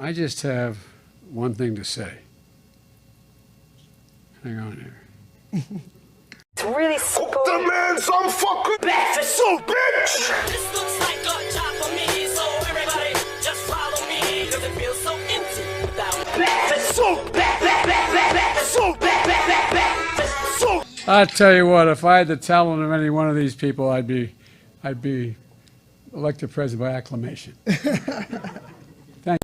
I just have one thing to say. Hang on here. It's really simple. The man some fucking Breakfast soup, bitch! This looks like a job for me, so everybody just follow me, cause it feels so empty without breakfast Soup! Soup! Soup! I tell you what, if I had the talent of any one of these people, I'd be elected president by acclamation. Thank you.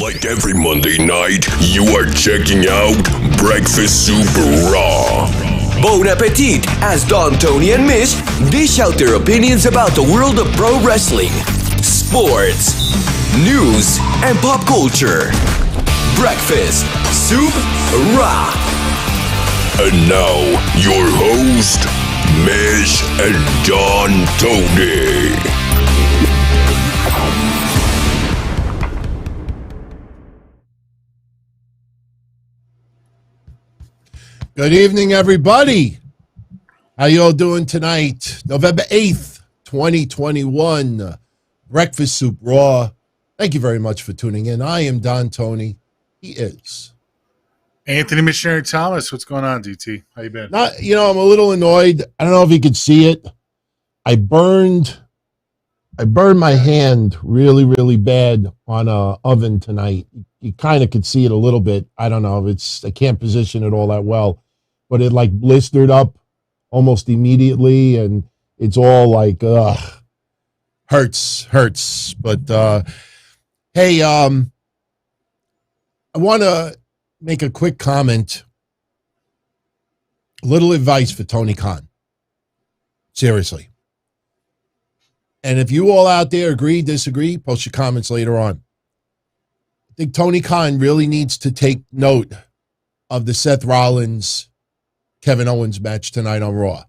Like every Monday night, you are checking out Breakfast Super Raw. Bon appetit as Don, Tony, and Mish dish out their opinions about the world of pro wrestling, sports, news, and pop culture. Breakfast Soup Raw. And now, your host, Mish and Don Tony. Good evening, everybody. How you all doing tonight? November 8th, 2021. Breakfast Soup Raw. Thank you very much for tuning in. I am Don Tony. He is Anthony Missionary Thomas. What's going on, DT? How you been? I'm a little annoyed. I don't know if you could see it. I burned my hand really, really bad on a oven tonight. You kind of could see it a little bit. I don't know. I can't position it all that well, but it like blistered up almost immediately, and it's all like, hurts. But hey, I want to make a quick comment. A little advice for Tony Khan. Seriously. And if you all out there agree, disagree, post your comments later on. I think Tony Khan really needs to take note of the Seth Rollins, Kevin Owens match tonight on Raw.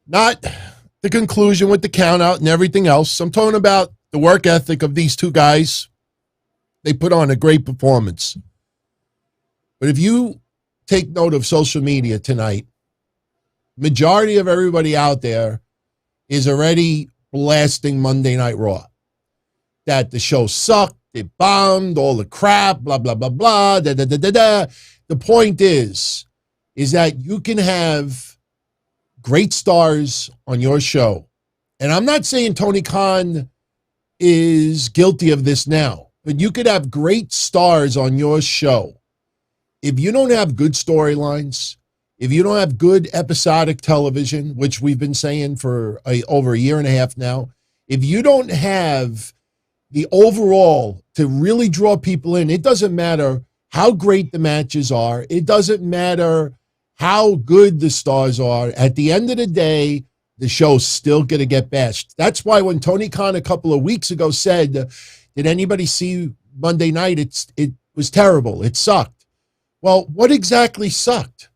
Not the conclusion with the count out and everything else. I'm talking about the work ethic of these two guys. They put on a great performance. But if you take note of social media tonight, majority of everybody out there is already blasting Monday Night Raw. That the show sucked, it bombed, all the crap, blah, blah, blah, blah, da. The point is that you can have great stars on your show. And I'm not saying Tony Khan is guilty of this now, but you could have great stars on your show. If you don't have good storylines, if you don't have good episodic television, which we've been saying for over a year and a half now, if you don't have the overall to really draw people in, it doesn't matter how great the matches are. It doesn't matter how good the stars are. At the end of the day, the show's still going to get bashed. That's why when Tony Khan a couple of weeks ago said, did anybody see Monday night? It was terrible. It sucked. Well, what exactly sucked?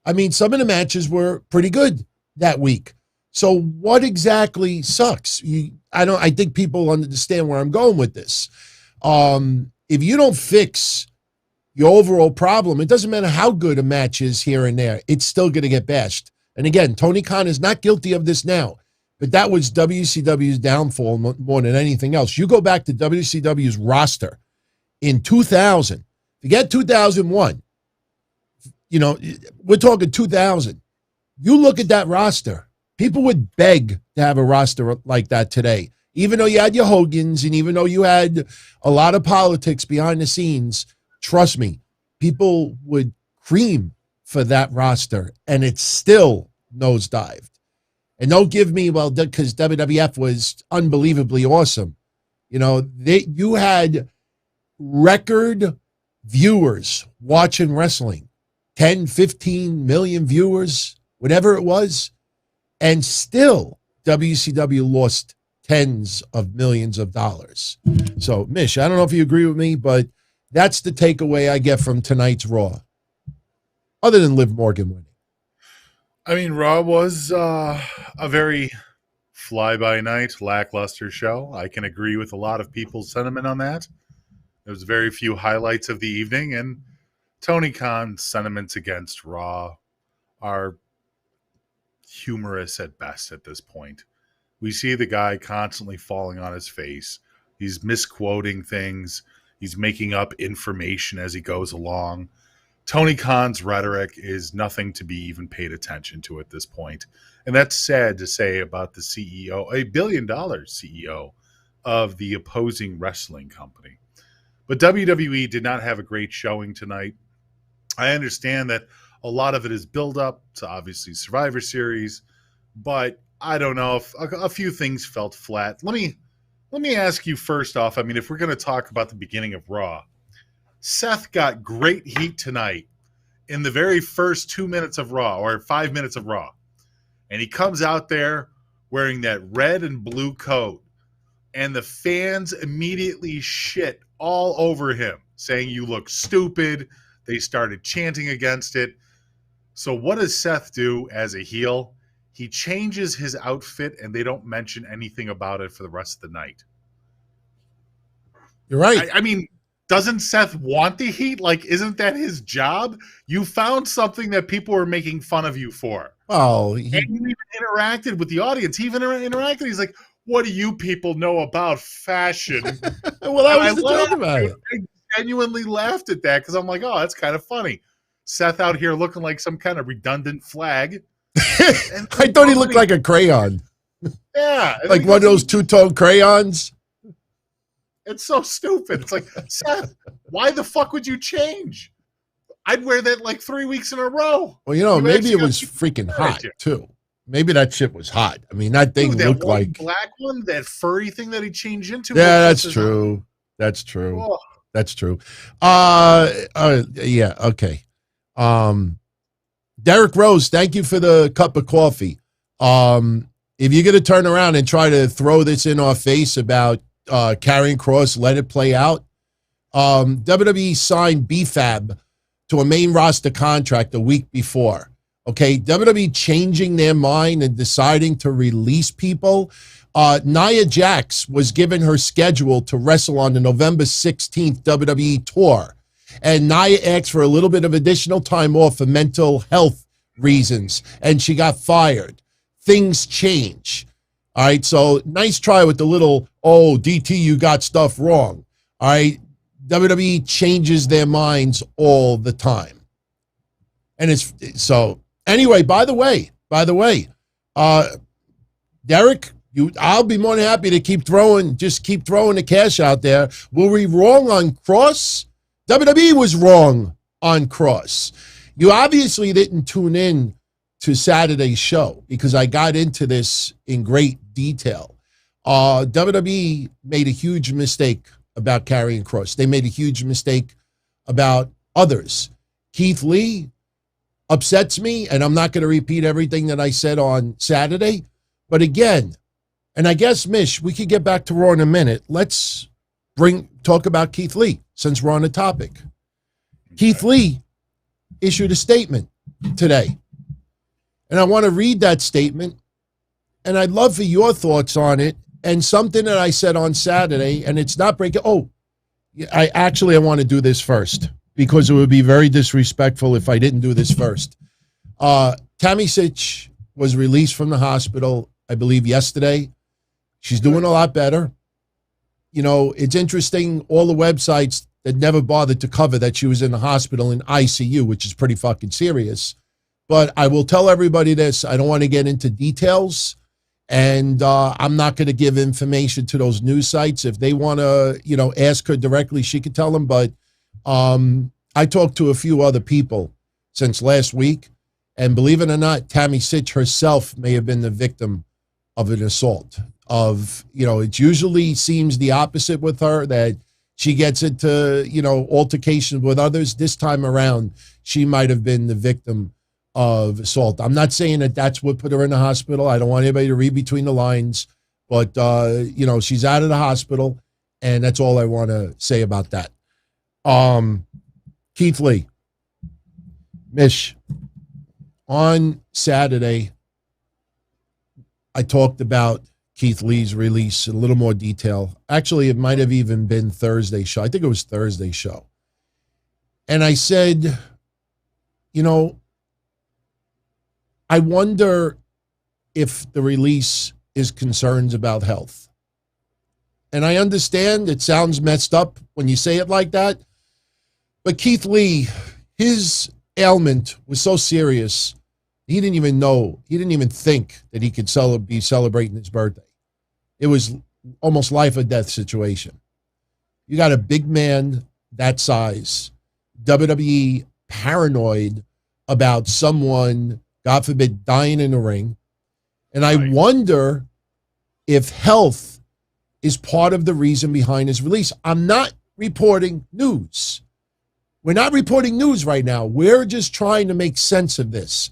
I mean, some of the matches were pretty good that week. So what exactly sucks? I think people understand where I'm going with this. If you don't fix your overall problem, it doesn't matter how good a match is here and there. It's still going to get bashed. And again, Tony Khan is not guilty of this now, but that was WCW's downfall more than anything else. You go back to WCW's roster in 2000, forget 2001. We're talking 2000. You look at that roster, people would beg to have a roster like that today. Even though you had your Hogans and even though you had a lot of politics behind the scenes, trust me, people would cream for that roster, and it's still nosedived. And don't give me, well, because WWF was unbelievably awesome. You had record viewers watching wrestling. 10, 15 million viewers, whatever it was, and still WCW lost tens of millions of dollars. So, Mish, I don't know if you agree with me, but that's the takeaway I get from tonight's Raw, other than Liv Morgan winning. I mean, Raw was a very fly-by-night, lackluster show. I can agree with a lot of people's sentiment on that. There was very few highlights of the evening, and Tony Khan's sentiments against Raw are humorous at best at this point. We see the guy constantly falling on his face. He's misquoting things. He's making up information as he goes along. Tony Khan's rhetoric is nothing to be even paid attention to at this point. And that's sad to say about the CEO, a $1 billion CEO of the opposing wrestling company. But WWE did not have a great showing tonight. I understand that a lot of it is build up to obviously Survivor Series, but I don't know if a few things felt flat. Let me ask you first off, I mean, if we're going to talk about the beginning of Raw, Seth got great heat tonight in the very first 2 minutes of Raw, or 5 minutes of Raw. And he comes out there wearing that red and blue coat, and the fans immediately shit all over him, saying you look stupid. They started chanting against it. So what does Seth do as a heel? He changes his outfit, and they don't mention anything about it for the rest of the night. You're right. I mean, doesn't Seth want the heat? Like, isn't that his job? You found something that people were making fun of you for. Well, And he even interacted with the audience. He even interacted. He's like, what do you people know about fashion? well, that was the laughed. joke about it. I genuinely laughed at that because I'm like, oh, that's kind of funny. Seth out here looking like some kind of redundant flag. I thought he looked like a crayon. Yeah. Like one of those two-tone crayons. It's so stupid. It's like, Seth, why the fuck would you change? I'd wear that like 3 weeks in a row. Well, you know, maybe actually it got was freaking hot, too. Maybe that shit was hot. I mean, that thing Dude, that looked one like... black one, that furry thing that he changed into. Yeah, that's true. That's true. Oh. That's true. Yeah, okay. Derek Rose, thank you for the cup of coffee. If you're going to turn around and try to throw this in our face about Karrion Kross, let it play out. WWE signed BFAB to a main roster contract a week before. Okay, WWE changing their mind and deciding to release people. Nia Jax was given her schedule to wrestle on the November 16th WWE tour. And Nia asked for a little bit of additional time off for mental health reasons. And she got fired. Things change. All right, so nice try with the little, oh, DT, you got stuff wrong. All right, WWE changes their minds all the time. And it's so anyway, by the way, Derek, I'll be more than happy to keep throwing the cash out there. Were we wrong on Kross? WWE was wrong on Kross. You obviously didn't tune in to Saturday's show because I got into this in great detail. WWE made a huge mistake about Karrion Kross. They made a huge mistake about others. Keith Lee upsets me, and I'm not going to repeat everything that I said on Saturday. But again, and I guess, Mish, we could get back to Raw in a minute. Let's talk about Keith Lee since we're on the topic. Keith Lee issued a statement today. And I want to read that statement, and I'd love for your thoughts on it, and something that I said on Saturday, and it's not breaking. Oh, I want to do this first, because it would be very disrespectful if I didn't do this first. Tammy Sytch was released from the hospital, I believe, yesterday. She's doing a lot better. You know, it's interesting, all the websites that never bothered to cover that she was in the hospital in ICU, which is pretty fucking serious. But I will tell everybody this. I don't want to get into details, and I'm not going to give information to those news sites. If they want to, ask her directly, she could tell them. But I talked to a few other people since last week, and believe it or not, Tammy Sytch herself may have been the victim of an assault. It usually seems the opposite with her, that she gets into, altercations with others. This time around, she might have been the victim of assault. I'm not saying that that's what put her in the hospital. I don't want anybody to read between the lines, but, she's out of the hospital, and that's all I want to say about that. Keith Lee. Mish, on Saturday, I talked about Keith Lee's release in a little more detail. Actually, it might have even been Thursday's show. I think it was Thursday's show. And I said, you know, I wonder if the release is concerns about health. And I understand it sounds messed up when you say it like that. But Keith Lee, his ailment was so serious, he didn't even think that he could be celebrating his birthday. It was almost life or death situation. You got a big man that size, WWE paranoid about someone, God forbid, dying in the ring. And I wonder if health is part of the reason behind his release. I'm not reporting news. We're not reporting news right now. We're just trying to make sense of this.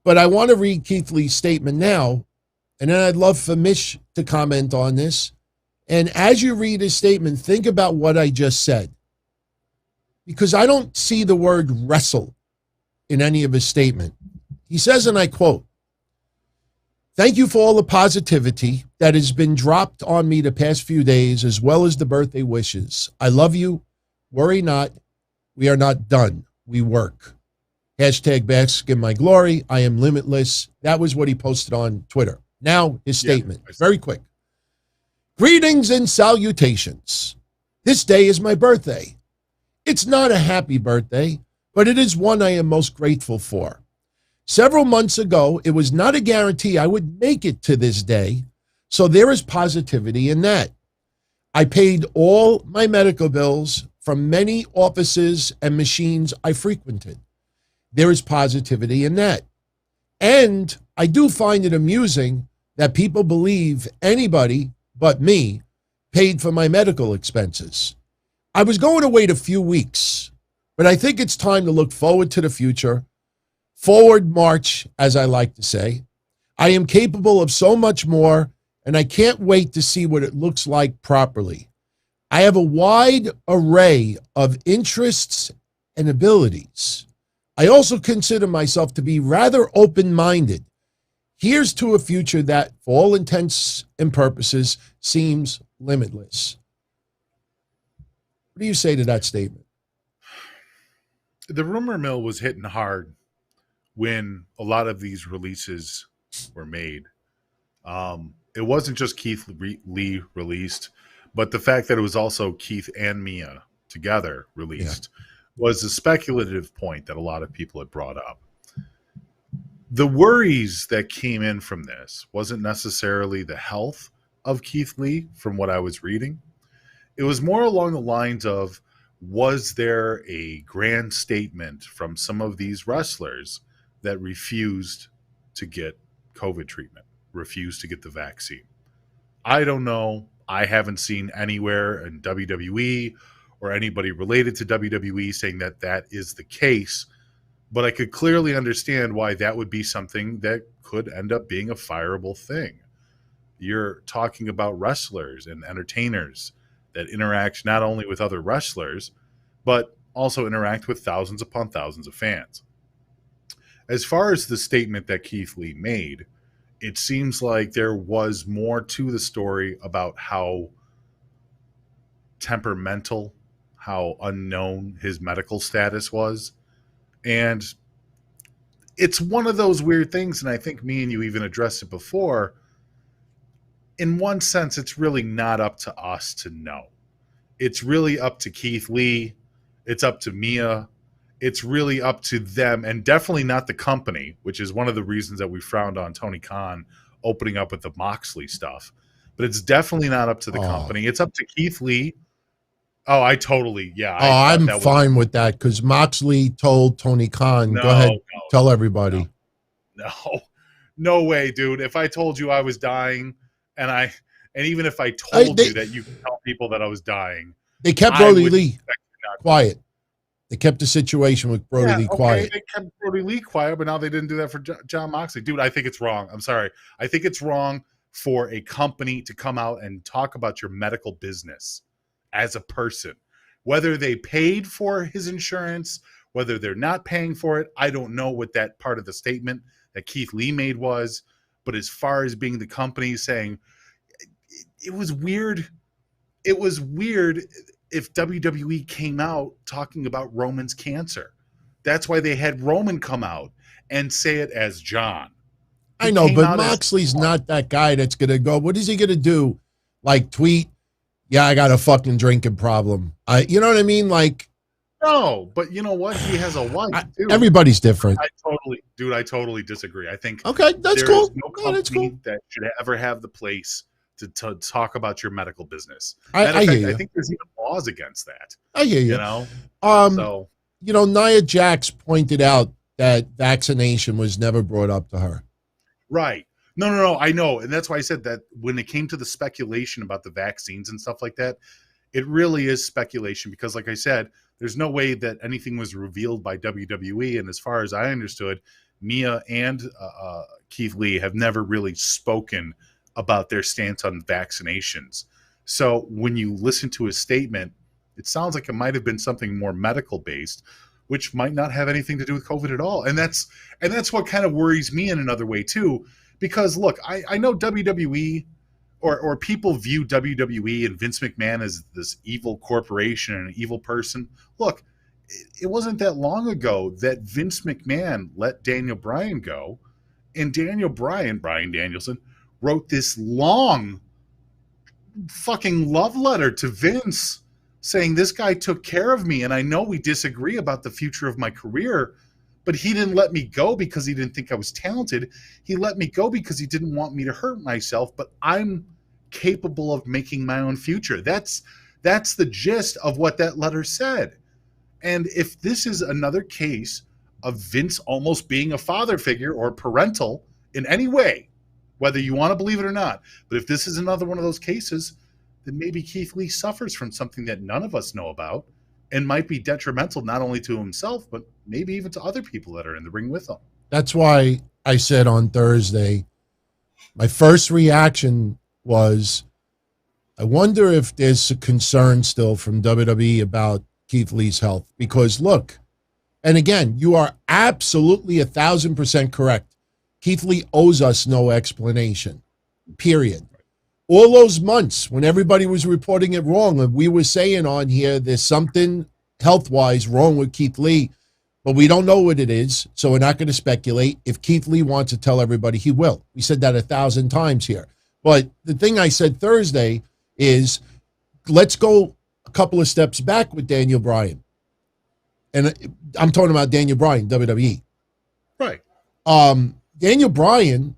But I want to read Keith Lee's statement now, and then I'd love for Mish to comment on this. And as you read his statement, think about what I just said. Because I don't see the word wrestle in any of his statement. He says, and I quote, "Thank you for all the positivity that has been dropped on me the past few days, as well as the birthday wishes. I love you. Worry not. We are not done. We work. Hashtag bask in my glory. I am limitless." That was what he posted on Twitter. Now his statement, very quick. "Greetings and salutations. This day is my birthday. It's not a happy birthday, but it is one I am most grateful for. Several months ago, it was not a guarantee I would make it to this day, so there is positivity in that. I paid all my medical bills from many offices and machines I frequented. There is positivity in that. And I do find it amusing that people believe anybody but me paid for my medical expenses. I was going to wait a few weeks, but I think it's time to look forward to the future. Forward march, as I like to say. I am capable of so much more, and I can't wait to see what it looks like properly. I have a wide array of interests and abilities. I also consider myself to be rather open-minded. Here's to a future that, for all intents and purposes, seems limitless." What do you say to that statement? The rumor mill was hitting hard when a lot of these releases were made. It wasn't just Keith Lee released, but the fact that it was also Keith and Mia together released was a speculative point that a lot of people had brought up. The worries that came in from this wasn't necessarily the health of Keith Lee, from what I was reading. It was more along the lines of, was there a grand statement from some of these wrestlers that refused to get COVID treatment, refused to get the vaccine? I don't know. I haven't seen anywhere in WWE or anybody related to WWE saying that that is the case, but I could clearly understand why that would be something that could end up being a fireable thing. You're talking about wrestlers and entertainers that interact not only with other wrestlers, but also interact with thousands upon thousands of fans. As far as the statement that Keith Lee made, it seems like there was more to the story about how temperamental, how unknown his medical status was. And it's one of those weird things, and I think me and you even addressed it before. In one sense, it's really not up to us to know. It's really up to Keith Lee. It's up to Mia. It's really up to them, and definitely not the company, which is one of the reasons that we frowned on Tony Khan opening up with the Moxley stuff. But it's definitely not up to the company. It's up to Keith Lee. Oh, I totally, yeah. I'm fine with that, because Moxley told Tony Khan, go ahead, tell everybody. No way, dude. If I told you I was dying, and even if I told you that you could tell people that I was dying, they kept Brody Lee quiet. They kept the situation with Brody Lee quiet. They kept Brody Lee quiet, but now they didn't do that for John Moxley. Dude, I think it's wrong. I'm sorry. I think it's wrong for a company to come out and talk about your medical business as a person, whether they paid for his insurance, Whether they're not paying for it, I don't know what that part of the statement that Keith Lee made was. But as far as being the company saying, it was weird. It was weird if WWE came out talking about Roman's cancer. That's why they had Roman come out and say it as John. I know, but Moxley's not that guy that's going to go, what is he going to do? Like tweet, yeah, I got a fucking drinking problem. You know what I mean? Like, no, but you know what? He has a wife, too. Everybody's different. I totally disagree. I think okay, that's cool. No company that should ever have the place to talk about your medical business. I hear you. I think there's even laws against that. I hear you. You know? So, you know, Nia Jax pointed out that vaccination was never brought up to her. Right. No, I know. And that's why I said that when it came to the speculation about the vaccines and stuff like that, it really is speculation because, like I said, there's no way that anything was revealed by WWE. And as far as I understood, Mia and Keith Lee have never really spoken about their stance on vaccinations. So when you listen to his statement, it sounds like it might have been something more medical based, which might not have anything to do with COVID at all. And that's what kind of worries me in another way too, because look, I know WWE or people view WWE and Vince McMahon as this evil corporation and an evil person. Look, it wasn't that long ago that Vince McMahon let Daniel Bryan go, and Bryan Danielson, wrote this long fucking love letter to Vince saying this guy took care of me, and I know we disagree about the future of my career, but he didn't let me go because he didn't think I was talented. He let me go because he didn't want me to hurt myself, but I'm capable of making my own future. That's the gist of what that letter said. And if this is another case of Vince almost being a father figure or parental in any way, whether you want to believe it or not, but if this is another one of those cases, then maybe Keith Lee suffers from something that none of us know about and might be detrimental not only to himself, but maybe even to other people that are in the ring with him. That's why I said on Thursday, my first reaction was, I wonder if there's a concern still from WWE about Keith Lee's health. Because look, and again, you are absolutely 1,000% correct. Keith Lee owes us no explanation, period. All those months when everybody was reporting it wrong, and we were saying on here, there's something health-wise wrong with Keith Lee, but we don't know what it is, so we're not going to speculate. If Keith Lee wants to tell everybody, he will. We said that 1,000 times here. But the thing I said Thursday is, let's go a couple of steps back with Daniel Bryan. And I'm talking about Daniel Bryan, WWE. Right. Daniel Bryan,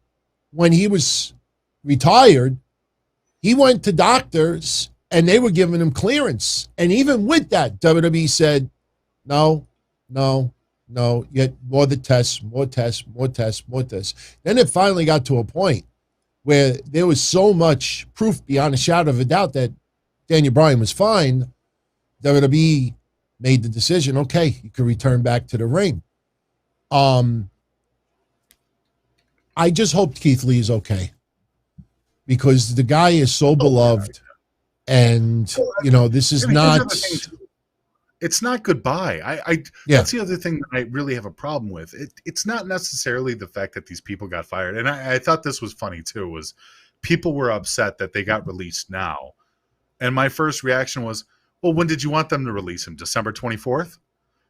when he was retired, he went to doctors and they were giving him clearance. And even with that, WWE said, no, yet more tests. Then it finally got to a point where there was so much proof beyond a shadow of a doubt that Daniel Bryan was fine. WWE made the decision, okay, you can return back to the ring. I just hope Keith Lee is okay, because the guy is so beloved, and you know, this is not. It's not goodbye. That's the other thing that I really have a problem with. It's not necessarily the fact that these people got fired, and I thought this was funny too. Was people were upset that they got released now, and my first reaction was, well, when did you want them to release him? December 24th?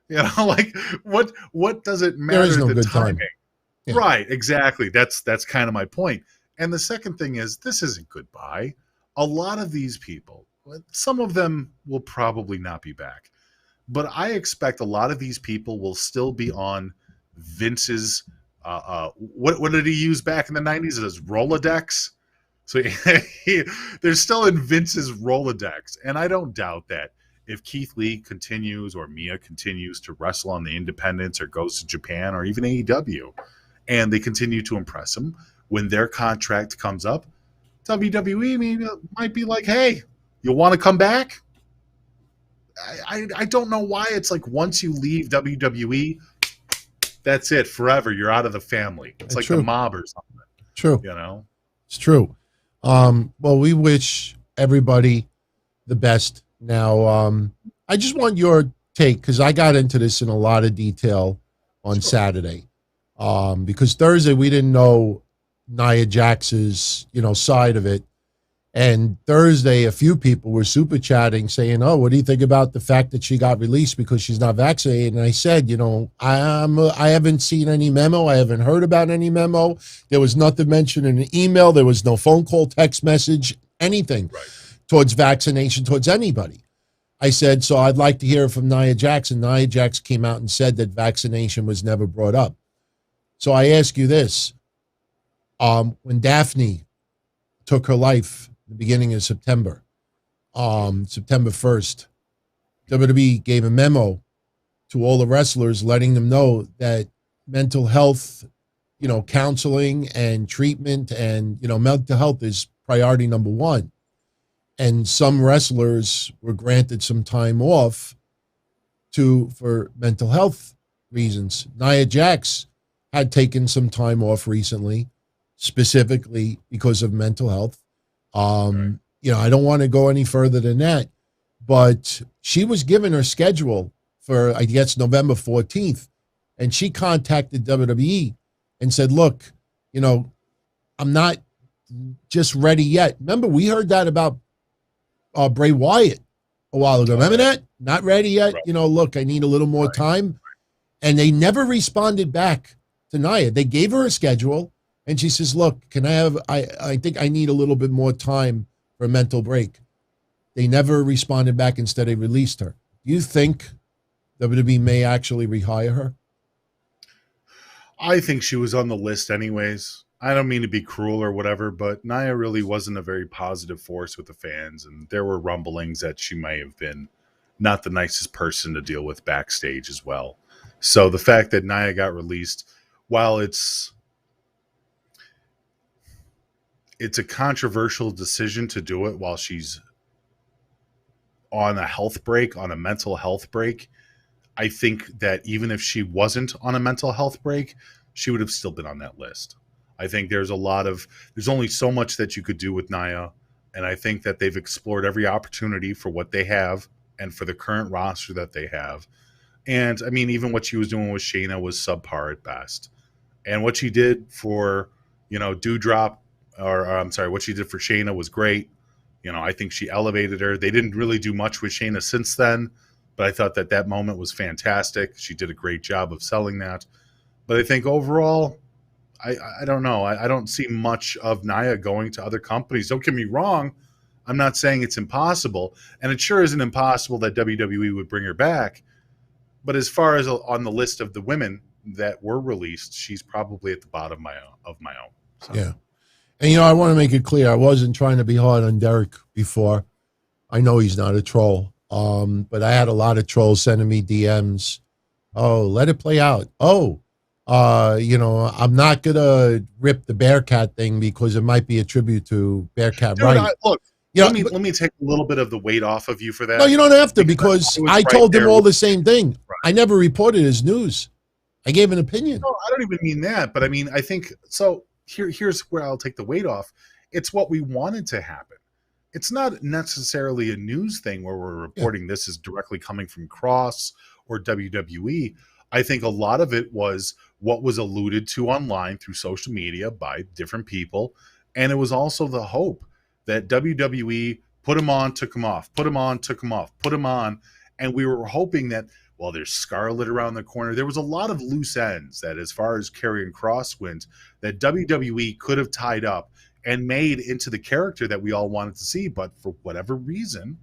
You know, like what does it matter? There is no the good timing? time. Yeah. Right, exactly. That's kind of my point. And the second thing is, this isn't goodbye. A lot of these people, some of them will probably not be back, but I expect a lot of these people will still be on Vince's, what did he use back in the 90s? As Rolodex? So they're still in Vince's Rolodex. And I don't doubt that if Keith Lee continues or Mia continues to wrestle on the independents or goes to Japan or even AEW, and they continue to impress him, when their contract comes up, WWE might be like, hey, you want to come back? I don't know why it's like once you leave WWE, that's it, forever. You're out of the family. It's like true. the mob or something. True. You know? It's true. Well, we wish everybody the best. Now, I just want your take, because I got into this in a lot of detail on Saturday, because Thursday we didn't know Nia Jax's, side of it. And Thursday, a few people were super chatting saying, oh, what do you think about the fact that she got released because she's not vaccinated? And I said, I haven't seen any memo. I haven't heard about any memo. There was nothing mentioned in an email. There was no phone call, text message, anything towards vaccination, towards anybody. I said, so I'd like to hear from Nia Jax. And Nia Jax came out and said that vaccination was never brought up. So I ask you this. When Daphne took her life, the beginning of September 1st, WWE gave a memo to all the wrestlers letting them know that mental health, counseling and treatment and, mental health is priority number one. And some wrestlers were granted some time off for mental health reasons. Nia Jax had taken some time off recently, specifically because of mental health. I don't want to go any further than that, but she was given her schedule for, I guess, November 14th, and she contacted WWE and said, look, I'm not just ready yet. Remember, we heard that about Bray Wyatt a while ago. Remember that? Not ready yet. Look, I need a little more time. And they never responded back to Nia. They gave her a schedule. And she says, look, can I think I need a little bit more time for a mental break. They never responded back. Instead, they released her. Do you think WWE may actually rehire her? I think she was on the list anyways. I don't mean to be cruel or whatever, but Nia really wasn't a very positive force with the fans. And there were rumblings that she may have been not the nicest person to deal with backstage as well. So the fact that Nia got released, while it's a controversial decision to do it while she's on a health break, on a mental health break. I think that even if she wasn't on a mental health break, she would have still been on that list. I think there's only so much that you could do with Nia. And I think that they've explored every opportunity for what they have and for the current roster that they have. And I mean, even what she was doing with Shayna was subpar at best. And what she did for, Doudrop, what she did for Shayna was great. I think she elevated her. They didn't really do much with Shayna since then, but I thought that moment was fantastic. She did a great job of selling that. But I think overall, I don't know. I don't see much of Nia going to other companies. Don't get me wrong. I'm not saying it's impossible. And it sure isn't impossible that WWE would bring her back. But as far as on the list of the women that were released, she's probably at the bottom of my own. So. Yeah. And, I want to make it clear, I wasn't trying to be hard on Derek before. I know he's not a troll. But I had a lot of trolls sending me DMs. Oh, let it play out. Oh, I'm not going to rip the Bearcat thing because it might be a tribute to Bearcat Wright. Look, let me take a little bit of the weight off of you for that. No, you don't have to, because I told them all the same thing. Right. I never reported it as news. I gave an opinion. No, I don't even mean that. But I mean, I think so. Here's where I'll take the weight off. It's what we wanted to happen. It's not necessarily a news thing where we're reporting this is directly coming from Kross or WWE. I think a lot of it was what was alluded to online through social media by different people. And it was also the hope that WWE put him on, took him off, put him on, took him off, put him on. And we were hoping that, well, there's Scarlett around the corner. There was a lot of loose ends that, as far as Karrion Kross went, that WWE could have tied up and made into the character that we all wanted to see. But for whatever reason,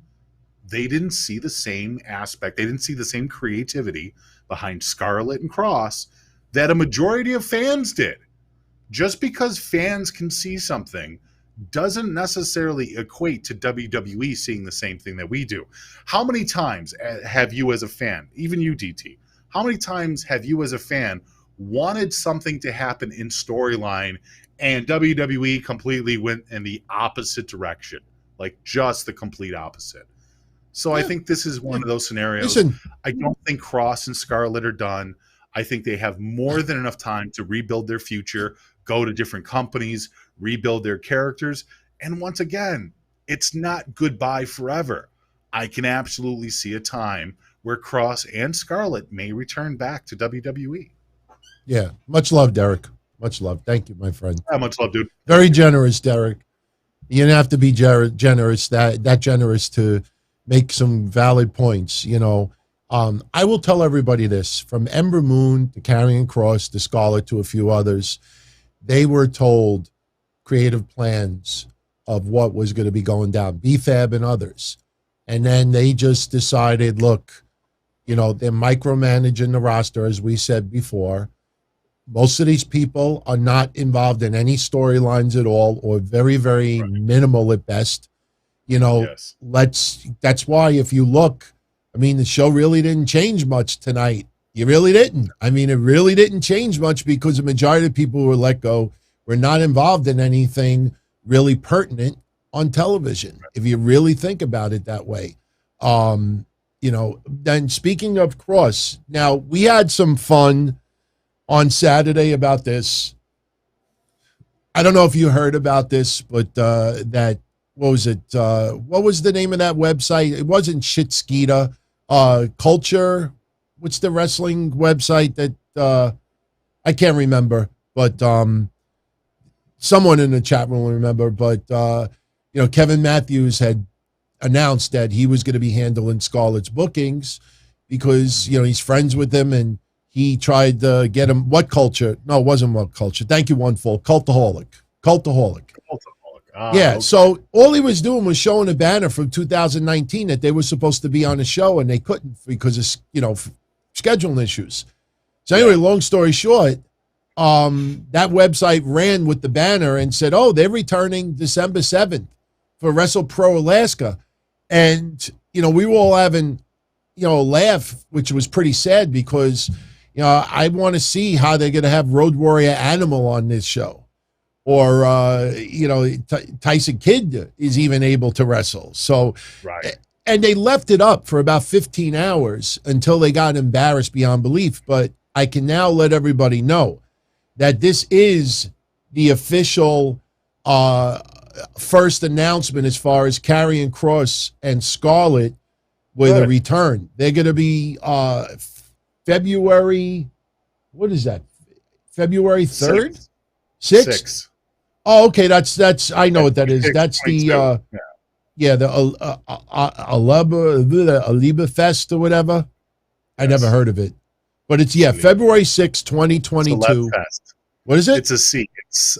they didn't see the same aspect. They didn't see the same creativity behind Scarlett and Kross that a majority of fans did. Just because fans can see something doesn't necessarily equate to WWE seeing the same thing that we do. How many times have you as a fan, even you, DT, how many times have you as a fan wanted something to happen in storyline and WWE completely went in the opposite direction? Like just the complete opposite. So I think this is one of those scenarios. Listen. I don't think Kross and Scarlett are done. I think they have more than enough time to rebuild their future, go to different companies, rebuild their characters. And once again, it's not goodbye forever. I can absolutely see a time where Kross and Scarlett may return back to WWE. Yeah. Much love, Derek. Much love. Thank you, my friend. How much love, dude. Very generous, Derek. You didn't have to be generous, that generous to make some valid points. You know, I will tell everybody this: from Ember Moon to Karrion Kross to Scarlett to a few others, they were told creative plans of what was going to be going down, BFAB and others. And then they just decided, look, you know, they're micromanaging the roster, as we said before. Most of these people are not involved in any storylines at all, or very, very minimal at best. You know, Yes. That's why if you look, I mean, the show really didn't change much tonight. You really didn't. I mean, it really didn't change much because the majority of people who were let go were not involved in anything really pertinent on television, if you really think about it that way. You know, then speaking of Kross, now we had some fun on Saturday about this. I don't know if you heard about this, but that, what was it? What was the name of that website? It wasn't Shitskeeta. Culture. What's the wrestling website that I can't remember, but someone in the chat room will remember. But you know, Kevin Matthews had announced that he was going to be handling Scarlett's bookings because, you know, he's friends with them, and he tried to get him. What Culture? No, it wasn't What Culture. Thank you, One Full. Cultaholic. Ah, Yeah, okay. so all he was doing was showing a banner from 2019 that they were supposed to be on the show, and they couldn't because of, you know, scheduling issues. So anyway, long story short, that website ran with the banner and said, oh, they're returning December 7th for Wrestle Pro Alaska. And, you know, we were all having, you know, a laugh, which was pretty sad because, you know, I want to see how they're going to have Road Warrior Animal on this show. Or, you know, Tyson Kidd is even able to wrestle. So, Right. and they left it up for about 15 hours until they got embarrassed beyond belief. But I can now let everybody know that this is the official first announcement as far as Karrion Kross and Scarlett with a return. They're going to be February, what is that? February 3rd? 6th? Oh, okay. That's I know what that is. That's the the Aliba Fest or whatever. I never heard of it, but it's February 6th, 2022. Celeb Fest. What is it? It's a C. It's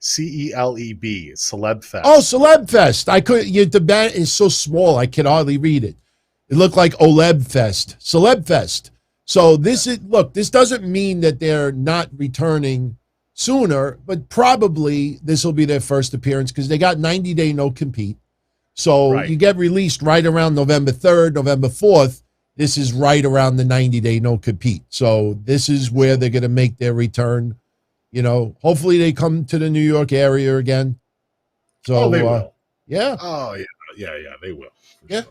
CELEB. Celeb Fest. Oh, Celeb Fest. I could. The band is so small I could hardly read it. It looked like Oleb Fest. Celeb Fest. So this is, look, this doesn't mean that they're not returning sooner, but probably this will be their first appearance because they got 90-day no-compete. So you get released right around November 3rd, November 4th. This is right around the 90-day no-compete. So this is where they're going to make their return. You know, hopefully they come to the New York area again. So they will. Yeah. Oh, yeah, they will. Sure.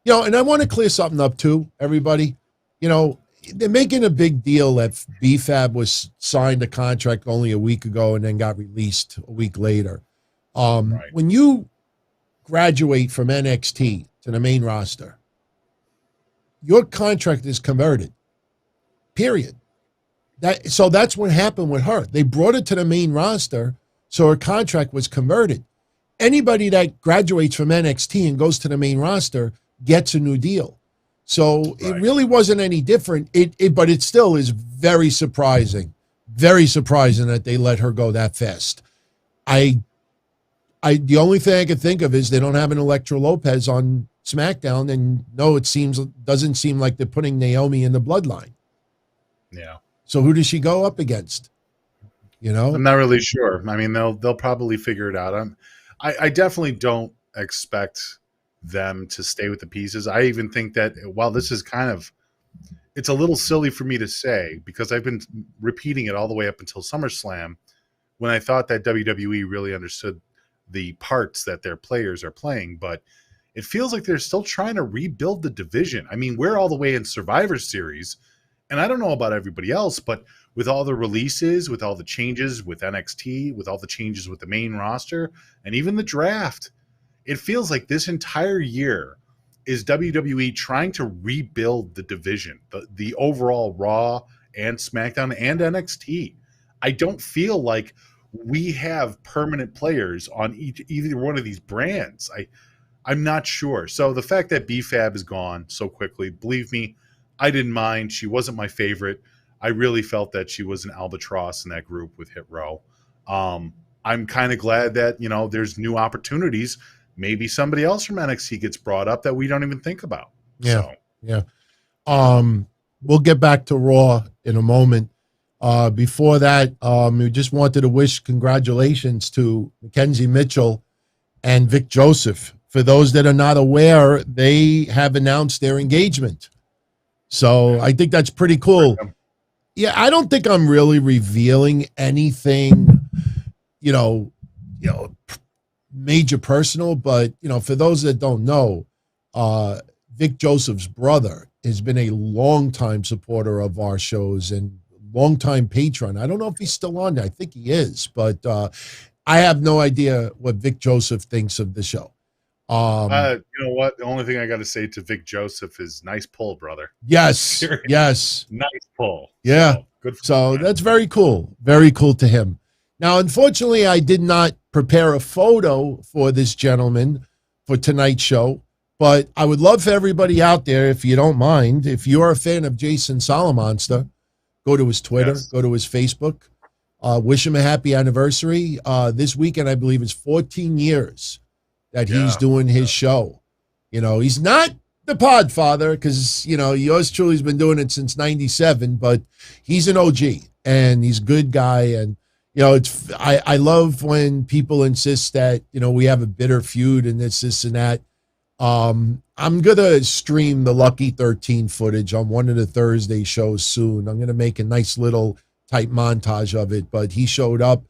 You know, and I want to clear something up too, everybody. You know, they're making a big deal that BFAB was signed a contract only a week ago and then got released a week later. When you graduate from NXT to the main roster, your contract is converted. Period. So that's what happened with her. They brought her to the main roster, so her contract was converted. Anybody that graduates from NXT and goes to the main roster gets a new deal. So it really wasn't any different. But it still is very surprising that they let her go that fast. The only thing I could think of is they don't have an Elektra Lopez on SmackDown, and no, doesn't seem like they're putting Naomi in the bloodline. Yeah. So who does she go up against? You know, I'm not really sure. I mean, they'll probably figure it out. I definitely don't expect them to stay with the pieces. I even think that while this is it's a little silly for me to say because I've been repeating it all the way up until SummerSlam when I thought that WWE really understood the parts that their players are playing, but it feels like they're still trying to rebuild the division. I mean, we're all the way in Survivor Series, and I don't know about everybody else, but with all the releases, with all the changes with NXT, with all the changes with the main roster, and even the draft, it feels like this entire year is WWE trying to rebuild the division, the overall Raw and SmackDown and NXT. I don't feel like we have permanent players on either one of these brands. I'm not sure. So the fact that BFAB is gone so quickly, believe me, I didn't mind. She wasn't my favorite. I really felt that she was an albatross in that group with Hit Row. I'm kind of glad that, there's new opportunities. Maybe somebody else from NXT gets brought up that we don't even think about. Yeah. We'll get back to Raw in a moment. Before that, we just wanted to wish congratulations to McKenzie Mitchell and Vic Joseph. For those that are not aware, they have announced their engagement. So I think that's pretty cool. Yeah, I don't think I'm really revealing anything, major personal, but for those that don't know, Vic Joseph's brother has been a longtime supporter of our shows and longtime patron. I don't know if he's still on there. I think he is, but I have no idea what Vic Joseph thinks of the show. You know what? The only thing I got to say to Vic Joseph is nice pull, brother. Yes, yes. Nice pull. Yeah. So, good for so him. That's very cool. Very cool to him. Now, unfortunately, I did not prepare a photo for this gentleman for tonight's show, but I would love for everybody out there, if you don't mind, if you're a fan of Jason Solomonster, go to his Twitter, go to his Facebook, wish him a happy anniversary. This weekend, I believe, is 14 years that he's doing his show. He's not the Podfather because, yours truly's been doing it since 97, but he's an OG and he's a good guy. And, I love when people insist that, we have a bitter feud and this and that. I'm going to stream the Lucky 13 footage on one of the Thursday shows soon. I'm going to make a nice little type montage of it, but he showed up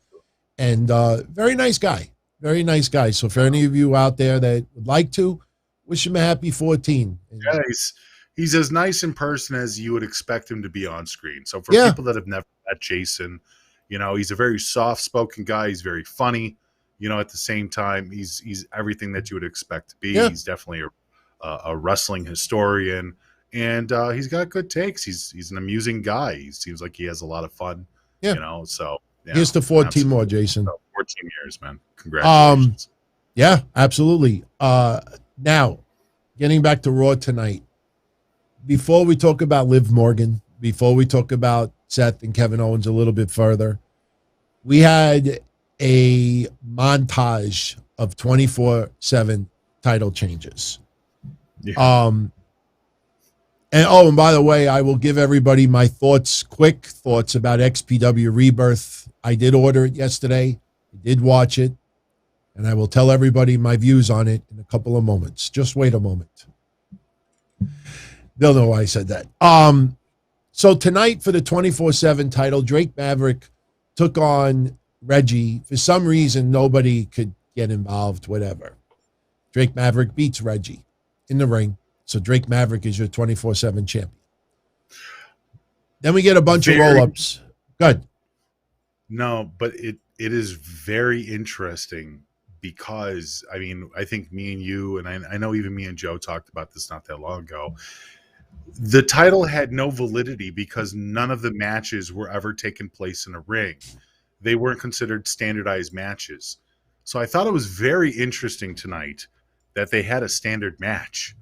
and very nice guy. Very nice guy. So for any of you out there that would like to, wish him a happy 14. Yeah, he's as nice in person as you would expect him to be on screen. So for people that have never met Jason, he's a very soft-spoken guy. He's very funny. At the same time, he's everything that you would expect to be. Yeah. He's definitely a wrestling historian, and he's got good takes. He's an amusing guy. He seems like he has a lot of fun. Yeah. So here's to 14 more, Jason. 14 years, man. Congratulations. Yeah, absolutely. Now, getting back to Raw tonight, before we talk about Liv Morgan, before we talk about Seth and Kevin Owens a little bit further, we had a montage of 24/7 title changes. Yeah. And by the way, I will give everybody my quick thoughts about XPW Rebirth. I did order it yesterday. I did watch it. And I will tell everybody my views on it in a couple of moments. Just wait a moment. They'll know why I said that. So tonight for the 24/7 title, Drake Maverick took on Reggie. For some reason, nobody could get involved, whatever. Drake Maverick beats Reggie in the ring. So Drake Maverick is your 24/7 champion. Then we get a bunch of roll-ups. Good. No, but it is very interesting because, I think me and you, and I know even me and Joe talked about this not that long ago, the title had no validity because none of the matches were ever taking place in a ring. They weren't considered standardized matches. So I thought it was very interesting tonight that they had a standard match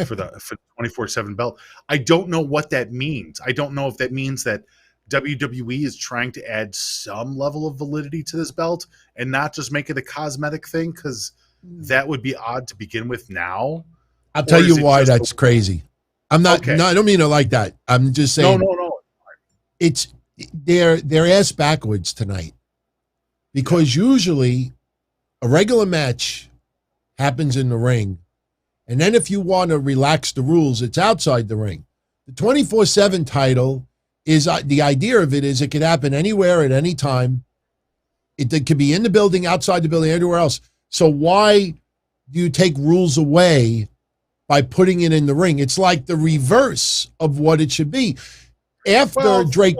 for the 24/7 belt. I don't know what that means. I don't know if that means that WWE is trying to add some level of validity to this belt and not just make it a cosmetic thing, because that would be odd to begin with now. I'll tell you why that's crazy. I'm not, okay. No, I don't mean it like that. I'm just saying. No. It's, they're ass backwards tonight because usually a regular match happens in the ring. And then if you want to relax the rules, it's outside the ring. The 24/7 title is the idea of it is it could happen anywhere at any time. It could be in the building, outside the building, anywhere else. So why do you take rules away by putting it in the ring? It's like the reverse of what it should be. After Drake,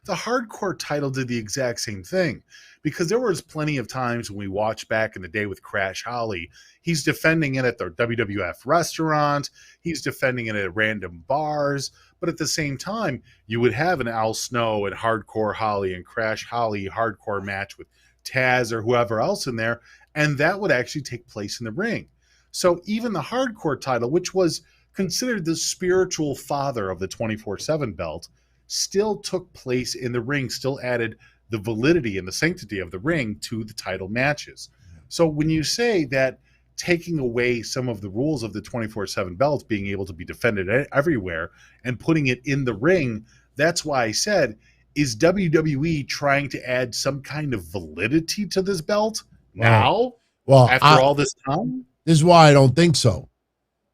the hardcore title did the exact same thing because there was plenty of times when we watched back in the day with Crash Holly, he's defending it at the WWF restaurant, he's defending it at random bars, but at the same time, you would have an Al Snow and Hardcore Holly and Crash Holly hardcore match with Taz or whoever else in there, and that would actually take place in the ring. So even the hardcore title, which was considered the spiritual father of the 24/7 belt, still took place in the ring, still added the validity and the sanctity of the ring to the title matches. So when you say that taking away some of the rules of the 24/7 belt being able to be defended everywhere and putting it in the ring, that's why I said, is WWE trying to add some kind of validity to this belt now? Well, after all this time? This is why I don't think so.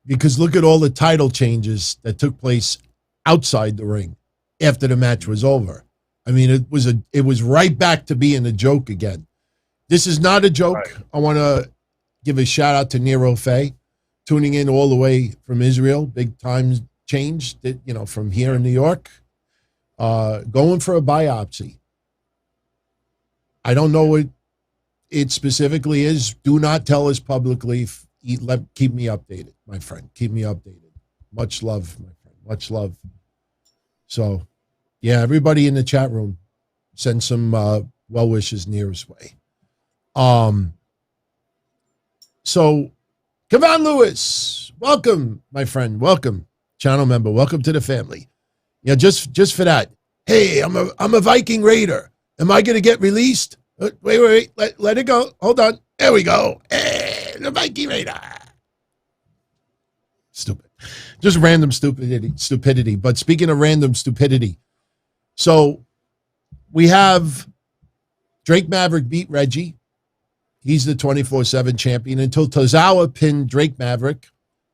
Because look at all the title changes that took place outside the ring after the match was over. I mean, it was right back to being a joke again. This is not a joke. Right. I want to give a shout out to Nero Fay, tuning in all the way from Israel. Big time change, from here in New York. Going for a biopsy. I don't know what it specifically is. Do not tell us publicly. Keep me updated, my friend. Keep me updated. Much love, my friend. Much love. So, yeah, everybody in the chat room, send some well wishes Nearest way. So, Kevin Lewis, welcome, my friend. Welcome, channel member. Welcome to the family. Yeah, just for that. Hey, I'm a Viking Raider. Am I going to get released? Wait. Let it go. Hold on. There we go. Hey, the Viking Raider. Stupid. Just random stupidity. But speaking of random stupidity, so we have Drake Maverick beat Reggie. He's the 24/7 champion until Tozawa pinned Drake Maverick.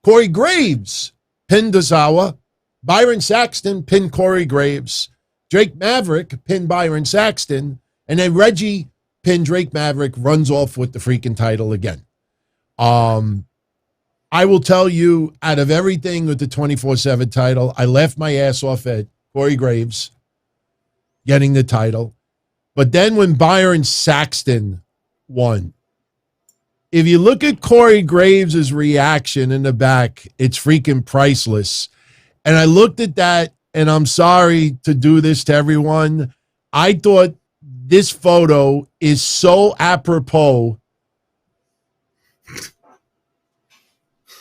Corey Graves pinned Tozawa. Byron Saxton pinned Corey Graves. Drake Maverick pinned Byron Saxton. And then Reggie pinned Drake Maverick, runs off with the freaking title again. I will tell you, out of everything with the 24/7 title, I laughed my ass off at Corey Graves getting the title. But then when Byron Saxton won, if you look at Corey Graves' reaction in the back, it's freaking priceless. And I looked at that, and I'm sorry to do this to everyone. I thought this photo is so apropos.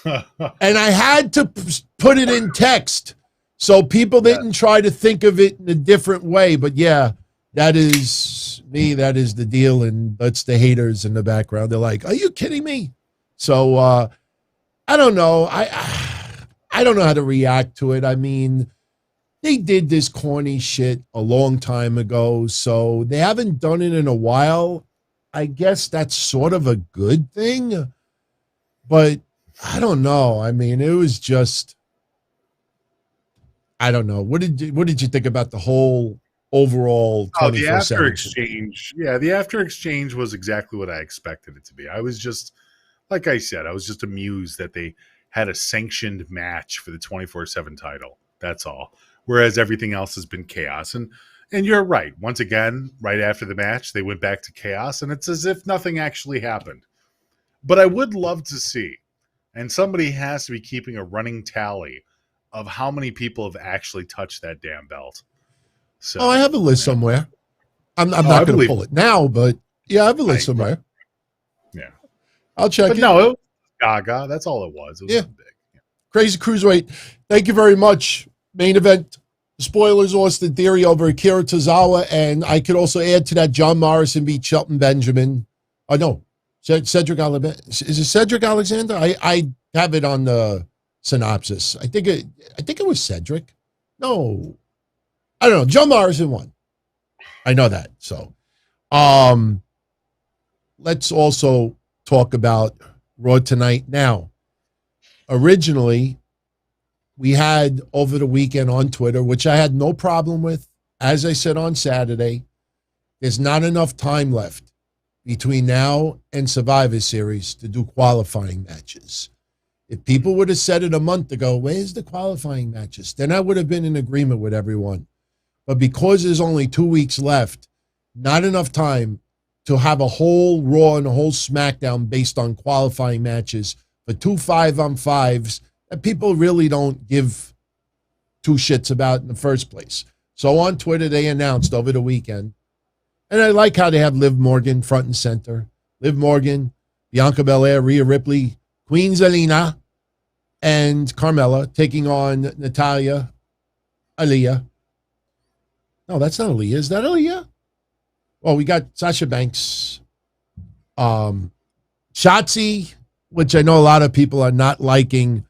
And I had to put it in text so people didn't try to think of it in a different way. But yeah, that is me. That is the deal. And that's the haters in the background. They're like, are you kidding me? So I don't know. I don't know how to react to it. I mean, they did this corny shit a long time ago, so they haven't done it in a while. I guess that's sort of a good thing, but I don't know. I mean, it was just, I don't know. What did you think about the whole overall 24/7? The after exchange. Yeah, the after exchange was exactly what I expected it to be. I was just, like I said, I was just amused that they had a sanctioned match for the 24/7 title. That's all. Whereas everything else has been chaos. And you're right. Once again, right after the match, they went back to chaos, and it's as if nothing actually happened. But I would love to see, and somebody has to be keeping a running tally of how many people have actually touched that damn belt. So, I have a list somewhere. I'm not going to pull it now, but yeah, I have a list somewhere. Yeah. I'll check but it. No, it was Gaga. That's all it was. It was big. Yeah. Crazy Cruiserweight. Thank you very much. Main event. Spoilers, Austin Theory over Akira Tozawa. And I could also add to that John Morrison beat Shelton Benjamin. Oh, no. Cedric Alexander. Is it Cedric Alexander? I have it on the synopsis. I think it was Cedric. No. I don't know. John Morrison won. I know that. So let's also talk about Raw tonight. Now, originally, we had over the weekend on Twitter, which I had no problem with. As I said on Saturday, there's not enough time left between now and Survivor Series to do qualifying matches. If people would have said it a month ago, where's the qualifying matches? Then I would have been in agreement with everyone. But because there's only 2 weeks left, not enough time to have a whole Raw and a whole SmackDown based on qualifying matches for 2 5-on-5s that people really don't give two shits about in the first place. So on Twitter, they announced over the weekend, and I like how they have Liv Morgan front and center. Liv Morgan, Bianca Belair, Rhea Ripley, Queen Zelina, and Carmella taking on Natalya, Aaliyah. No, that's not Aaliyah. Is that Aaliyah? Well, we got Sasha Banks, Shotzi, which I know a lot of people are not liking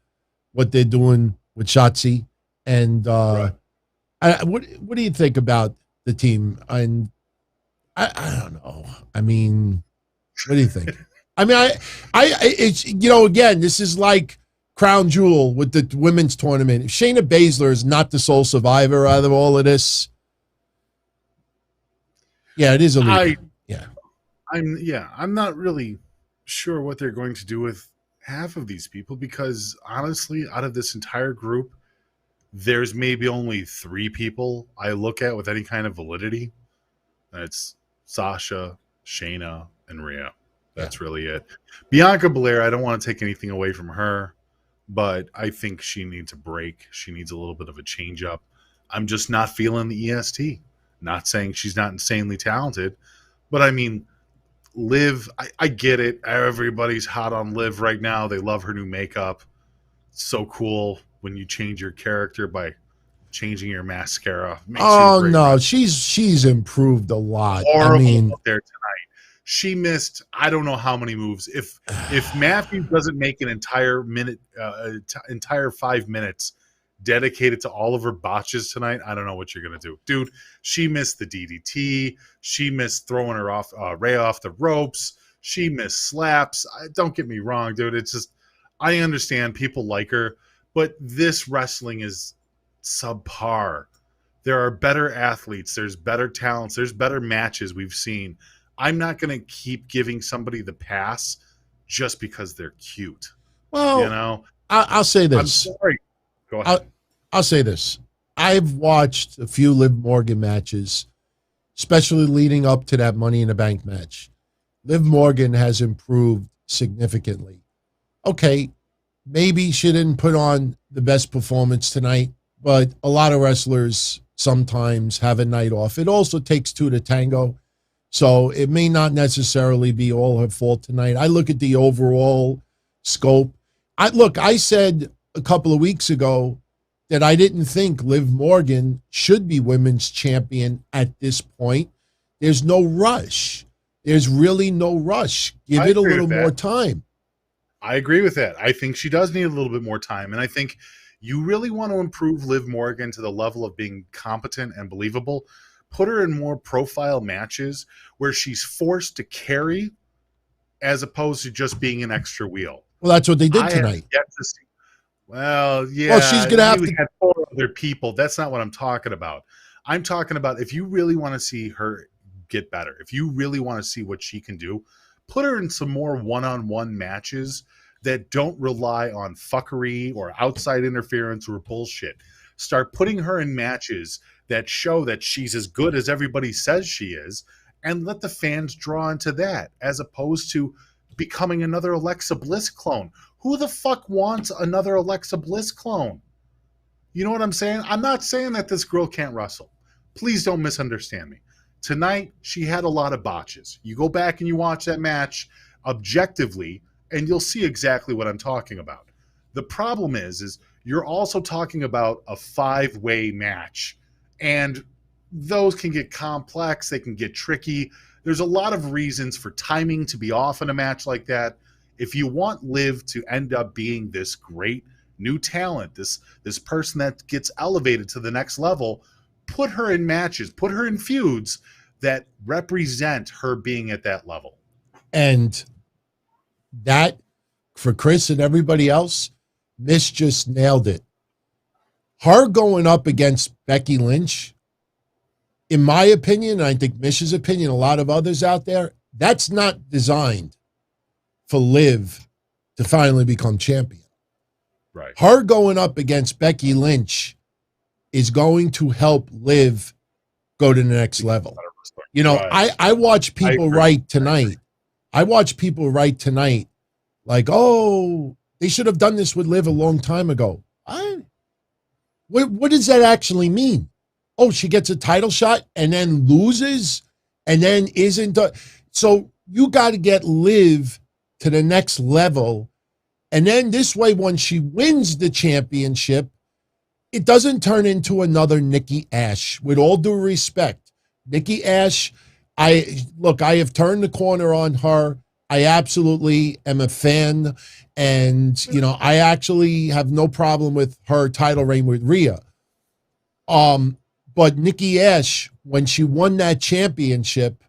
what they're doing with Shotzi. And what do you think about the team? And I don't know. I mean, what do you think? I mean, it's, you know, again, this is like Crown Jewel with the women's tournament. If Shayna Baszler is not the sole survivor out of all of this, yeah, it is a league. I'm not really sure what they're going to do with half of these people, because honestly, out of this entire group, there's maybe only 3 people I look at with any kind of validity. That's Sasha, Shayna, and Rhea. That's really it. Bianca Belair, I don't want to take anything away from her, but I think she needs a break. She needs a little bit of a change up. I'm just not feeling the EST. Not saying she's not insanely talented, but I mean, Liv, I get it. Everybody's hot on Liv right now. They love her new makeup. It's so cool when you change your character by changing your mascara. Oh no, she's improved a lot. Horrible I mean, there tonight. She missed I don't know how many moves. If Matthew doesn't make an entire 5 minutes dedicated to all of her botches tonight, I don't know what you're gonna do, dude. She missed the DDT. She missed throwing her off Ray off the ropes. She missed slaps. Don't get me wrong, dude. It's just, I understand people like her, but this wrestling is subpar. There are better athletes. There's better talents. There's better matches we've seen. I'm not going to keep giving somebody the pass just because they're cute. well, You know, I'll say this. I'm sorry. Go ahead. I'll say this. I've watched a few Liv Morgan matches, especially leading up to that Money in the Bank match. Liv Morgan has improved significantly. Okay, maybe she didn't put on the best performance tonight, but a lot of wrestlers sometimes have a night off. It also takes 2 to tango, so it may not necessarily be all her fault tonight. I look at the overall scope. I said a couple of weeks ago that I didn't think Liv Morgan should be women's champion at this point. There's no rush. There's really no rush. Give it a little more time. I agree with that. I think she does need a little bit more time. And I think you really want to improve Liv Morgan to the level of being competent and believable. Put her in more profile matches where she's forced to carry as opposed to just being an extra wheel. Well, that's what they did tonight. Well, yeah. Well, she's going to have to had 4 other people. That's not what I'm talking about. I'm talking about if you really want to see her get better, if you really want to see what she can do, put her in some more one-on-one matches that don't rely on fuckery or outside interference or bullshit. Start putting her in matches that show that she's as good as everybody says she is, and let the fans draw into that, as opposed to becoming another Alexa Bliss clone. Who the fuck wants another Alexa Bliss clone? You know what I'm saying? I'm not saying that this girl can't wrestle. Please don't misunderstand me. Tonight, she had a lot of botches. You go back and you watch that match objectively, and you'll see exactly what I'm talking about. The problem is you're also talking about a 5-way match, and those can get complex. They can get tricky. There's a lot of reasons for timing to be off in a match like that. If you want Liv to end up being this great new talent, this person that gets elevated to the next level, put her in matches, put her in feuds that represent her being at that level. And that, for Chris and everybody else, Mish just nailed it. Her going up against Becky Lynch, in my opinion, I think Mish's opinion, a lot of others out there, that's not designed for Liv to finally become champion. Right. Her going up against Becky Lynch is going to help Liv go to the next level. wrestler. You know, Right. I watch people agree. write tonight. I watch people write tonight like, oh, they should have done this with Liv a long time ago. What does that actually mean? Oh, she gets a title shot and then loses and then isn't. So you got to get Liv to the next level. And then this way, when she wins the championship, it doesn't turn into another Nikki Ash. With all due respect, Nikki Ash, I have turned the corner on her. I absolutely am a fan. And, you know, I actually have no problem with her title reign with Rhea. But Nikki Ash, when she won that championship,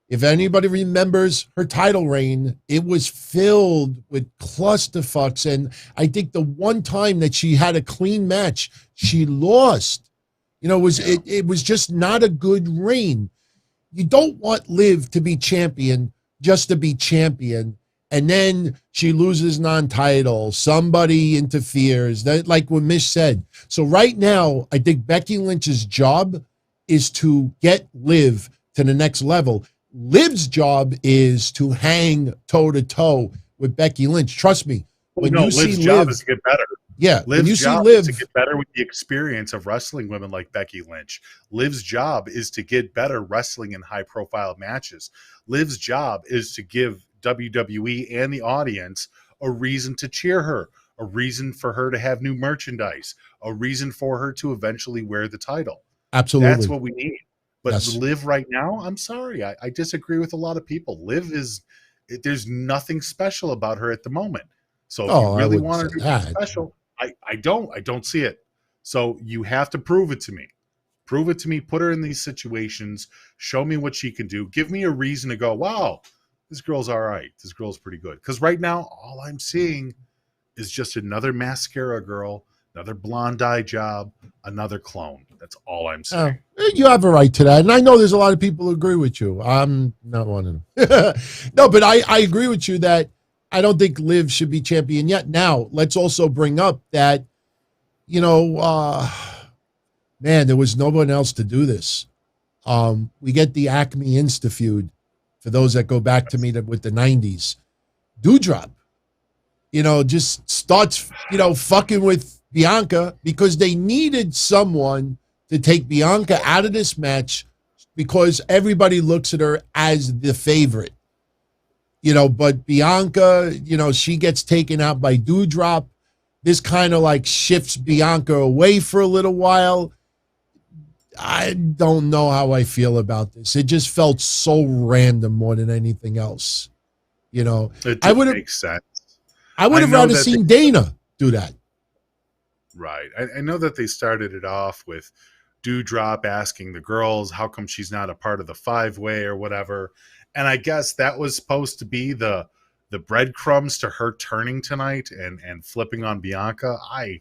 if anybody remembers her title reign, it was filled with clusterfucks. And I think the one time that she had a clean match, she lost. You know, it was just not a good reign. You don't want Liv to be champion just to be champion. And then she loses non-title. Somebody interferes. That, like what Mish said. So right now, I think Becky Lynch's job is to get Liv to the next level. Liv's job is to hang toe-to-toe with Becky Lynch. Trust me. When you see Liv's job Liv, is to get better. yeah, when you Liv's see job Liv, is to get better with the experience of wrestling women like Becky Lynch. Liv's job is to get better wrestling in high-profile matches. Liv's job is to give WWE and the audience a reason to cheer her, a reason for her to have new merchandise, a reason for her to eventually wear the title. absolutely. That's what we need. But Yes. Liv right now, I'm sorry. I disagree with a lot of people. Liv there's nothing special about her at the moment. So if Oh, you I really wouldn't want her say to be that. special, I don't see it. So you have to prove it to me. Prove it to me. Put her in these situations. Show me what she can do. Give me a reason to go, wow, this girl's all right. This girl's pretty good. Because right now, all I'm seeing is just another mascara girl, another blonde eye job, another clone. That's all I'm saying. You have a right to that. And I know there's a lot of people who agree with you. I'm not one of them. No, but I agree with you that I don't think Liv should be champion yet. Now, let's also bring up that, you know, man, there was no one else to do this. We get the Acme Insta feud for those that go back to me with the 90s. Doudrop, you know, just starts, you know, fucking with Bianca because they needed someone to take Bianca out of this match because everybody looks at her as the favorite. You know, but Bianca, you know, she gets taken out by Doudrop. This kind of like shifts Bianca away for a little while. I don't know how I feel about this. It just felt so random more than anything else. You know, It I would have make sense. I would have I know rather that seen Dana do that. Right. I know that they started it off with Doudrop asking the girls how come she's not a part of the five-way or whatever. And I guess that was supposed to be the breadcrumbs to her turning tonight and flipping on Bianca. I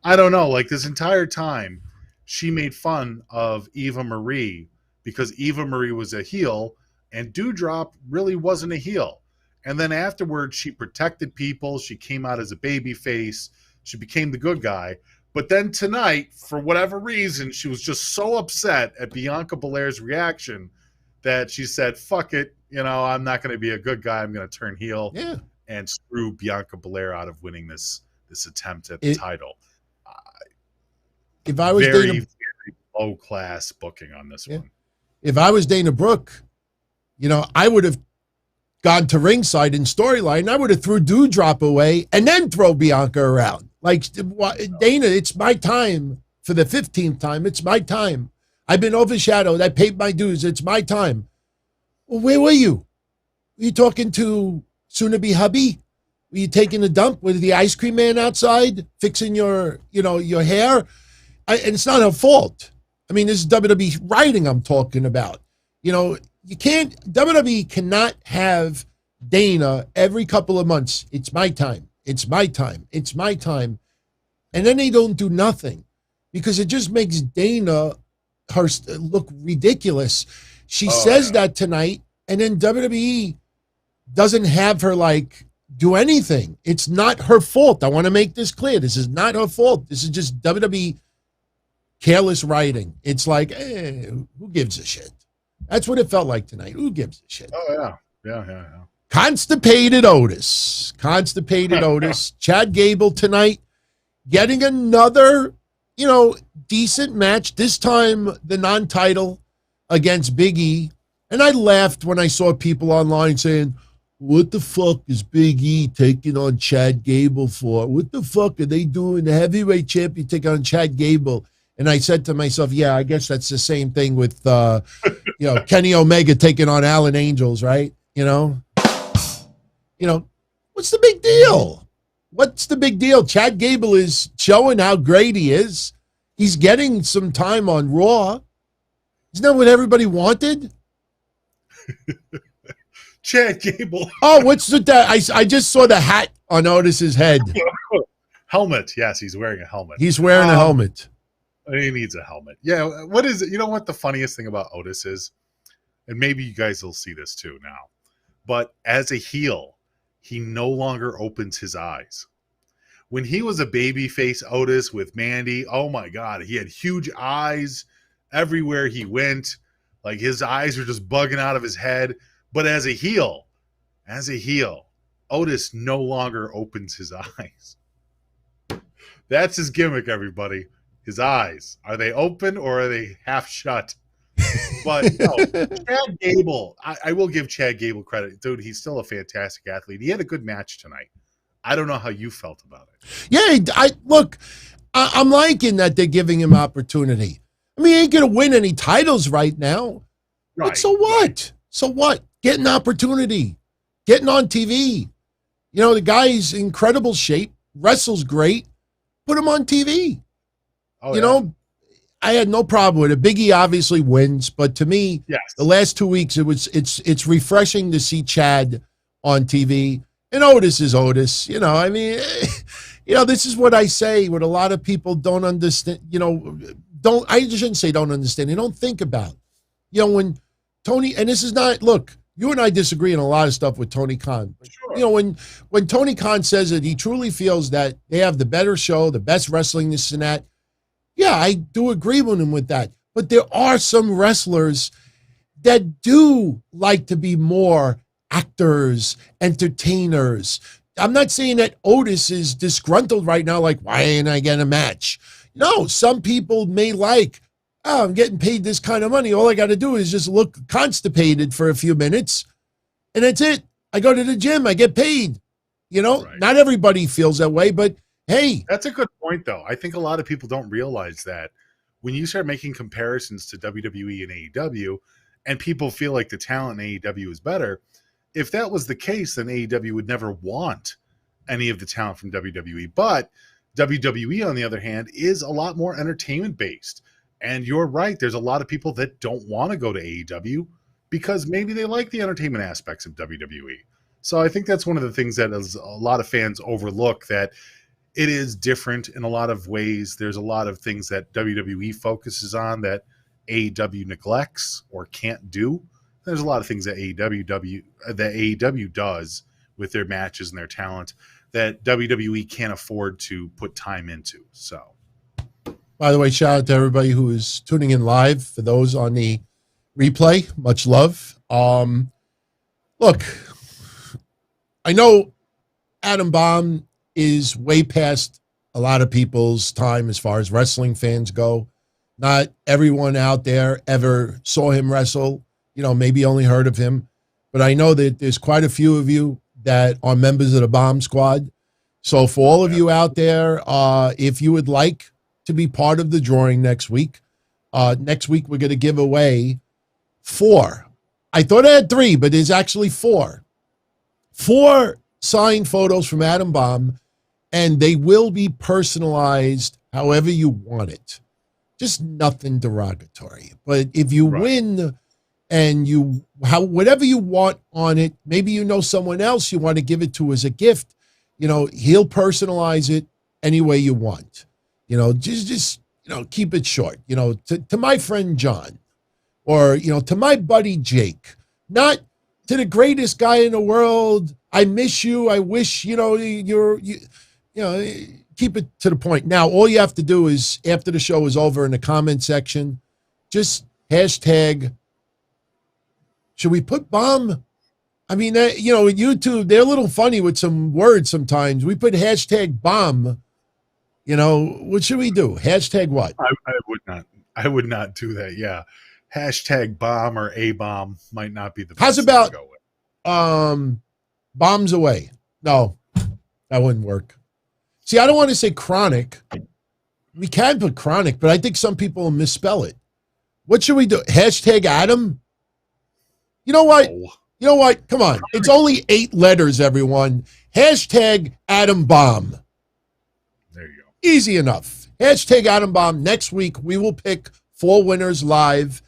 don't know. Like this entire time, she made fun of Eva Marie because Eva Marie was a heel and Doudrop really wasn't a heel. And then afterwards, she protected people. She came out as a baby face. She became the good guy. But then tonight, for whatever reason, she was just so upset at Bianca Belair's reaction that she said, fuck it. You know, I'm not going to be a good guy. I'm going to turn heel and screw Bianca Belair out of winning this attempt at the title. If I was very, Dana, very low-class booking on this one. if I was Dana Brooke, you know, I would have gone to ringside in storyline. I would have threw Doudrop away and then throw Bianca around. Like, Dana, it's my time for the 15th time. It's my time. I've been overshadowed. I paid my dues. It's my time. Well, where were you? Were you talking to soon-to-be hubby? Were you taking a dump with the ice cream man outside, fixing your hair? And it's not her fault. I mean, this is WWE writing I'm talking about. You know, WWE cannot have Dana every couple of months. It's my time. It's my time. It's my time. And then they don't do nothing because it just makes Dana look ridiculous. She says that tonight, and then WWE doesn't have her like do anything. It's not her fault. I want to make this clear. This is not her fault. This is just WWE careless writing. It's like, who gives a shit? That's what it felt like tonight. Who gives a shit? Oh yeah. Yeah. Constipated Otis. Chad Gable tonight getting another, decent match. This time the non-title against Big E. And I laughed when I saw people online saying, what the fuck is Big E taking on Chad Gable for? What the fuck are they doing? The heavyweight champion taking on Chad Gable. And I said to myself, yeah, I guess that's the same thing with, Kenny Omega taking on Alan Angels, right? What's the big deal? What's the big deal? Chad Gable is showing how great he is. He's getting some time on Raw. Isn't that what everybody wanted? Chad Gable. Oh, what's that? I just saw the hat on Otis's head. Helmet. Yes, he's wearing a helmet. He's wearing a helmet. He needs a helmet. Yeah. What is it? You know what the funniest thing about Otis is? And maybe you guys will see this too now. But as a heel, he no longer opens his eyes. When he was a babyface Otis with Mandy, oh my God, he had huge eyes everywhere he went. Like his eyes were just bugging out of his head. But as a heel, Otis no longer opens his eyes. That's his gimmick, everybody. His eyes. Are they open or are they half shut? But no, Chad Gable, I will give Chad Gable credit. Dude, he's still a fantastic athlete. He had a good match tonight. I don't know how you felt about it. Yeah, I'm liking that they're giving him opportunity. I mean, he ain't going to win any titles right now. Right. But so what? Right. So what? Get an opportunity. Getting on TV. The guy's in incredible shape. Wrestles great. Put him on TV. Oh, I had no problem with it. Big E obviously wins, but to me, yes, the last 2 weeks it's refreshing to see Chad on TV. And Otis is Otis. This is what I say. What a lot of people don't understand. I shouldn't say don't understand. They don't think about. When Tony, and this is not, look, you and I disagree on a lot of stuff with Tony Khan. Sure. When Tony Khan says that he truly feels that they have the better show, the best wrestling, this and that, yeah, I do agree with him with that. But there are some wrestlers that do like to be more actors, entertainers. I'm not saying that Otis is disgruntled right now, like, why ain't I getting a match? No, some people may like, I'm getting paid this kind of money. All I got to do is just look constipated for a few minutes, and that's it. I go to the gym, I get paid. Right. Not everybody feels that way, but hey. That's a good point, though. I think a lot of people don't realize that when you start making comparisons to WWE and AEW, and people feel like the talent in AEW is better, if that was the case, then AEW would never want any of the talent from WWE. But WWE, on the other hand, is a lot more entertainment-based. And you're right, there's a lot of people that don't want to go to AEW because maybe they like the entertainment aspects of WWE. So I think that's one of the things that is a lot of fans overlook, that it is different in a lot of ways. There's a lot of things that WWE focuses on that AEW neglects or can't do. There's a lot of things that AEW does with their matches and their talent that WWE can't afford to put time into. So, by the way, shout out to everybody who is tuning in live. For those on the replay, much love. Look, I know Adam Bomb is way past a lot of people's time as far as wrestling fans go. Not everyone out there ever saw him wrestle, maybe only heard of him. But I know that there's quite a few of you that are members of the Bomb Squad. So for all of you out there, if you would like to be part of the drawing next week we're going to give away 4. I thought I had 3, but there's actually 4. 4 signed photos from Adam Bomb, and they will be personalized however you want it. Just nothing derogatory. But if you win and whatever you want on it, maybe someone else you want to give it to as a gift, he'll personalize it any way you want. Just keep it short. To my friend John, or to my buddy Jake, not to the greatest guy in the world. I miss you. I wish you're keep it to the point. Now, all you have to do is, after the show is over, in the comment section, just hashtag Should we put bomb? I mean, YouTube, they're a little funny with some words sometimes. We put hashtag bomb. What should we do? Hashtag what? I would not do that. Yeah. Hashtag bomb or a bomb might not be the best How's thing about to go with. bombs away? No, that wouldn't work. See, I don't want to say chronic. We can put chronic, but I think some people will misspell it. What should we do? Hashtag Adam? You know what? Oh. You know what? Come on. It's only 8 letters, everyone. Hashtag Adam Bomb. There you go. Easy enough. Hashtag Adam Bomb. Next week, we will pick 4 winners live.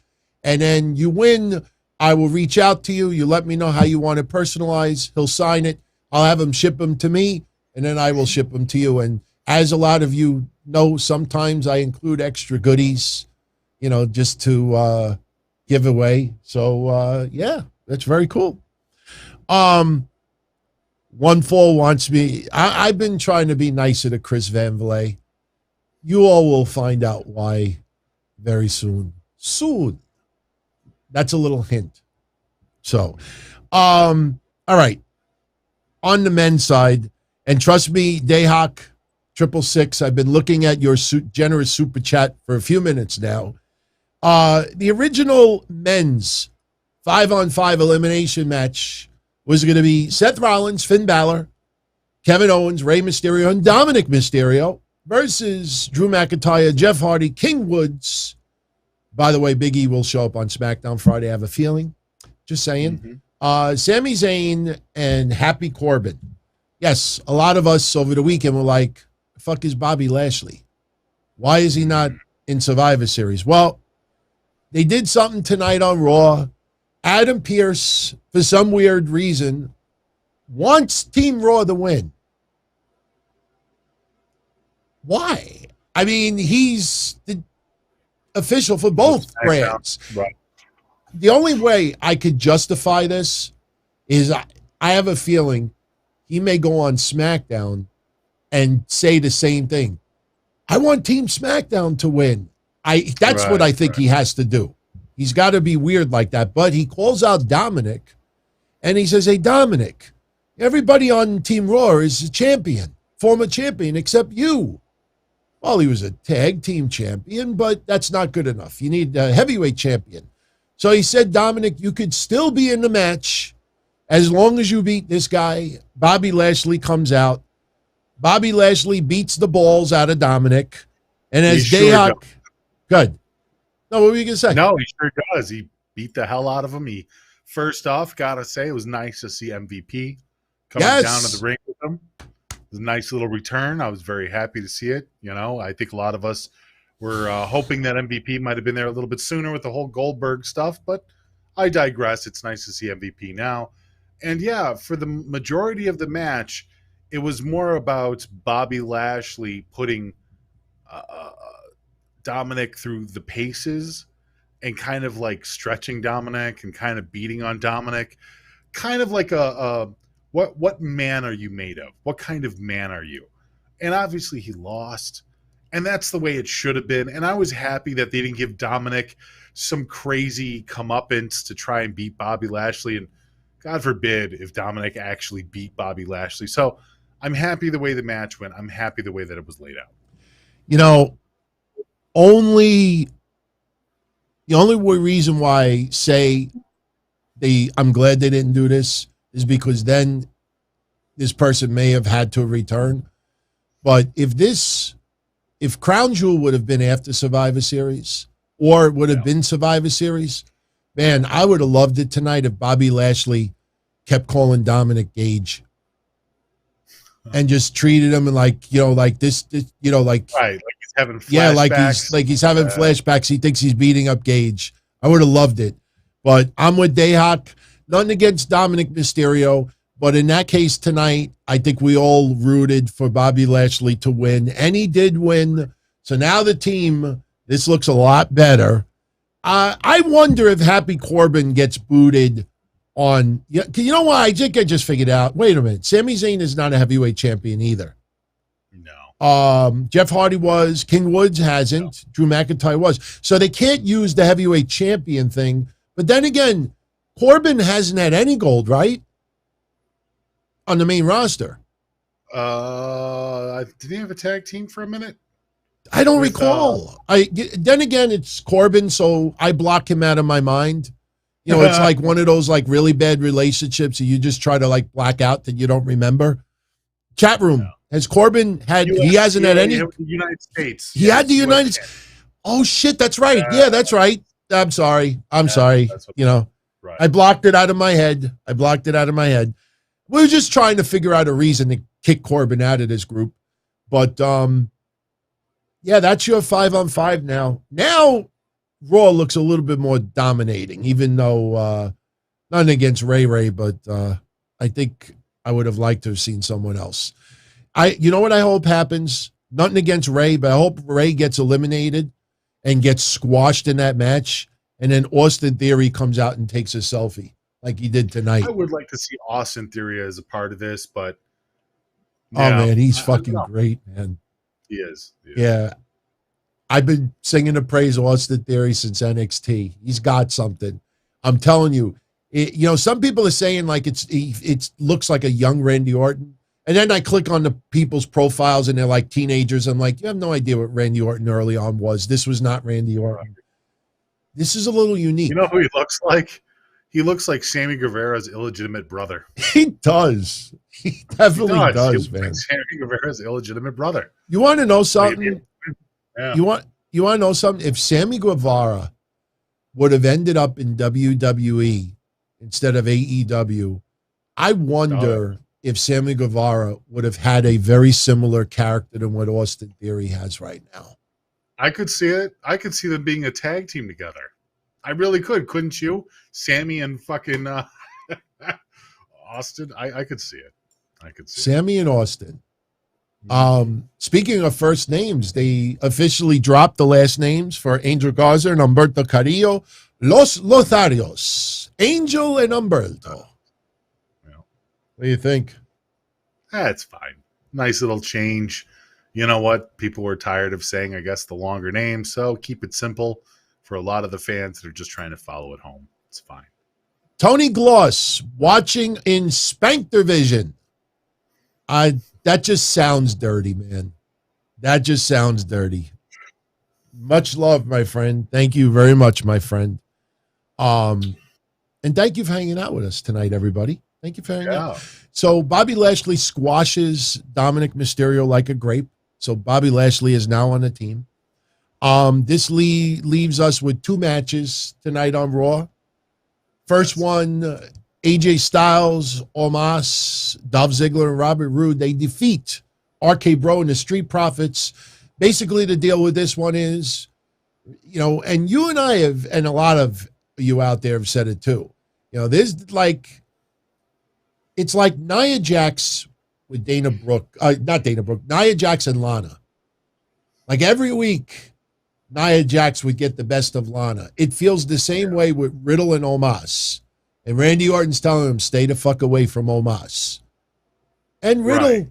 And then you win. I will reach out to you. You let me know how you want it personalized. He'll sign it. I'll have him ship them to me. And then I will ship them to you. And as a lot of you know, sometimes I include extra goodies, just to give away. So, yeah. That's very cool. One Fall wants me. I've been trying to be nicer to Chris Van Vliet. You all will find out why very soon. Soon. That's a little hint. So, all right. On the men's side, and trust me, Dayhawk 666, I've been looking at your generous super chat for a few minutes now. The original men's 5-on-5 elimination match was going to be Seth Rollins, Finn Balor, Kevin Owens, Rey Mysterio, and Dominic Mysterio versus Drew McIntyre, Jeff Hardy, King Woods. By the way, Big E will show up on SmackDown Friday, I have a feeling. Just saying. Sami Zayn and Happy Corbin. Yes, a lot of us over the weekend were like, the fuck is Bobby Lashley? Why is he not in Survivor Series? Well, they did something tonight on Raw. Adam Pearce, for some weird reason, wants Team Raw to win. Why? I mean, he's the official for both brands. Right. The only way I could justify this is I have a feeling he may go on SmackDown and say the same thing. I want Team SmackDown to win. That's what I think he has to do. He's got to be weird like that. But he calls out Dominic, and he says, hey, Dominic, everybody on Team Raw is a champion, former champion, except you. Well, he was a tag team champion, but that's not good enough. You need a heavyweight champion. So he said, Dominic, you could still be in the match as long as you beat this guy. Bobby Lashley comes out. Bobby Lashley beats the balls out of Dominic. And as Dayhawk, good. No, what were you going to say? No, he sure does. He beat the hell out of him. First off, gotta say, it was nice to see MVP coming down to the ring with him. It was a nice little return. I was very happy to see it. I think a lot of us were hoping that MVP might have been there a little bit sooner with the whole Goldberg stuff, but I digress. It's nice to see MVP now. And yeah, for the majority of the match, it was more about Bobby Lashley putting Dominic through the paces and kind of like stretching Dominic and kind of beating on Dominic, kind of like what man are you made of? What kind of man are you? And obviously he lost, and that's the way it should have been. And I was happy that they didn't give Dominic some crazy comeuppance to try and beat Bobby Lashley. And God forbid if Dominic actually beat Bobby Lashley. So I'm happy the way the match went. I'm happy the way that it was laid out. The only reason why I say I'm glad they didn't do this is because then this person may have had to return. But if Crown Jewel would have been after Survivor Series or would have been Survivor Series, man, I would have loved it tonight if Bobby Lashley kept calling Dominic Gage and just treated him like this, like right, like he's having flashbacks. Yeah, like he's having flashbacks. He thinks he's beating up Gage. I would have loved it, but I'm with Dayhawk. Nothing against Dominic Mysterio, but in that case tonight, I think we all rooted for Bobby Lashley to win, and he did win. So now the team, this looks a lot better. I wonder if Happy Corbin gets booted on. You know what? I just figured out. Wait a minute. Sami Zayn is not a heavyweight champion either. No. Jeff Hardy was. King Woods hasn't. No. Drew McIntyre was. So they can't use the heavyweight champion thing. But then again, Corbin hasn't had any gold, right? On the main roster. Did he have a tag team for a minute? I don't recall. Then again, it's Corbin, so I block him out of my mind. You know, it's like one of those like really bad relationships that you just try to like black out that you don't remember. Chat room. Has Corbin had, he hasn't had any. United States. He had the United States. Oh shit, that's right. Yeah, that's right. I'm sorry. You know, Right. I blocked it out of my head. We were just trying to figure out a reason to kick Corbin out of this group. But yeah, that's your 5-on-5 now. Now Raw looks a little bit more dominating, even though nothing against Ray, but I think I would have liked to have seen someone else. You know what I hope happens? Nothing against Ray, but I hope Ray gets eliminated and gets squashed in that match, and then Austin Theory comes out and takes a selfie like he did tonight. I would like to see Austin Theory as a part of this, but oh man, he's fucking great, man. He is. Yeah. I've been singing the praise of Austin Theory since NXT. He's got something. I'm telling you. You know, some people are saying like it looks like a young Randy Orton. And then I click on the people's profiles and they're like teenagers. I'm like, you have no idea what Randy Orton early on was. This was not Randy Orton. This is a little unique. You know who he looks like? He looks like Sammy Guevara's illegitimate brother. He does. He definitely does, man. Like Sammy Guevara's illegitimate brother. You want to know something? Yeah. You want to know something? If Sammy Guevara would have ended up in WWE instead of AEW, I wonder if Sammy Guevara would have had a very similar character than what Austin Theory has right now. I could see it. I could see them being a tag team together. I really could, couldn't you? Sammy and fucking Austin. I could see it. I could see Sammy and Austin. Speaking of first names, they officially dropped the last names for Angel Garza and Humberto Carrillo. Los Lotharios. Angel and Humberto. What do you think? That's fine. Nice little change. You know what? People were tired of saying, I guess, the longer name, so keep it simple for a lot of the fans that are just trying to follow it home. It's fine. Tony Gloss watching in Spank Division. That just sounds dirty, man. That just sounds dirty. Much love, my friend. Thank you very much, my friend. And thank you for hanging out with us tonight, everybody. Thank you for hanging out. So Bobby Lashley squashes Dominic Mysterio like a grape. So Bobby Lashley is now on the team. This leaves us with 2 matches tonight on Raw. First one, AJ Styles, Omos, Dolph Ziggler, and Robert Roode. They defeat RK Bro and the Street Profits. Basically, the deal with this one is, you know, and you and I have, and a lot of you out there have said it too. You know, there's like, it's like Nia Jax with Nia Jax and Lana. Like every week, Nia Jax would get the best of Lana. It feels the same way with Riddle and Omos. And Randy Orton's telling him, stay the fuck away from Omos. And Riddle,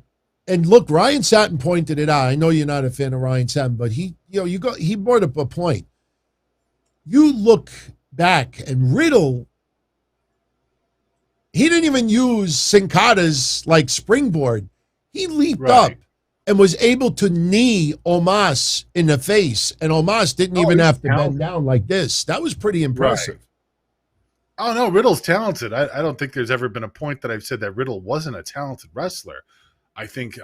and look, Ryan Satin pointed it out. I know you're not a fan of Ryan Satin, but he brought up a point. You look back, and Riddle, he didn't even use Sin Cata's like springboard. He leaped up and was able to knee Omos in the face, and Omos didn't even have to bend down like this. That was pretty impressive. Oh, no, Riddle's talented. I don't think there's ever been a point that I've said that Riddle wasn't a talented wrestler. I think,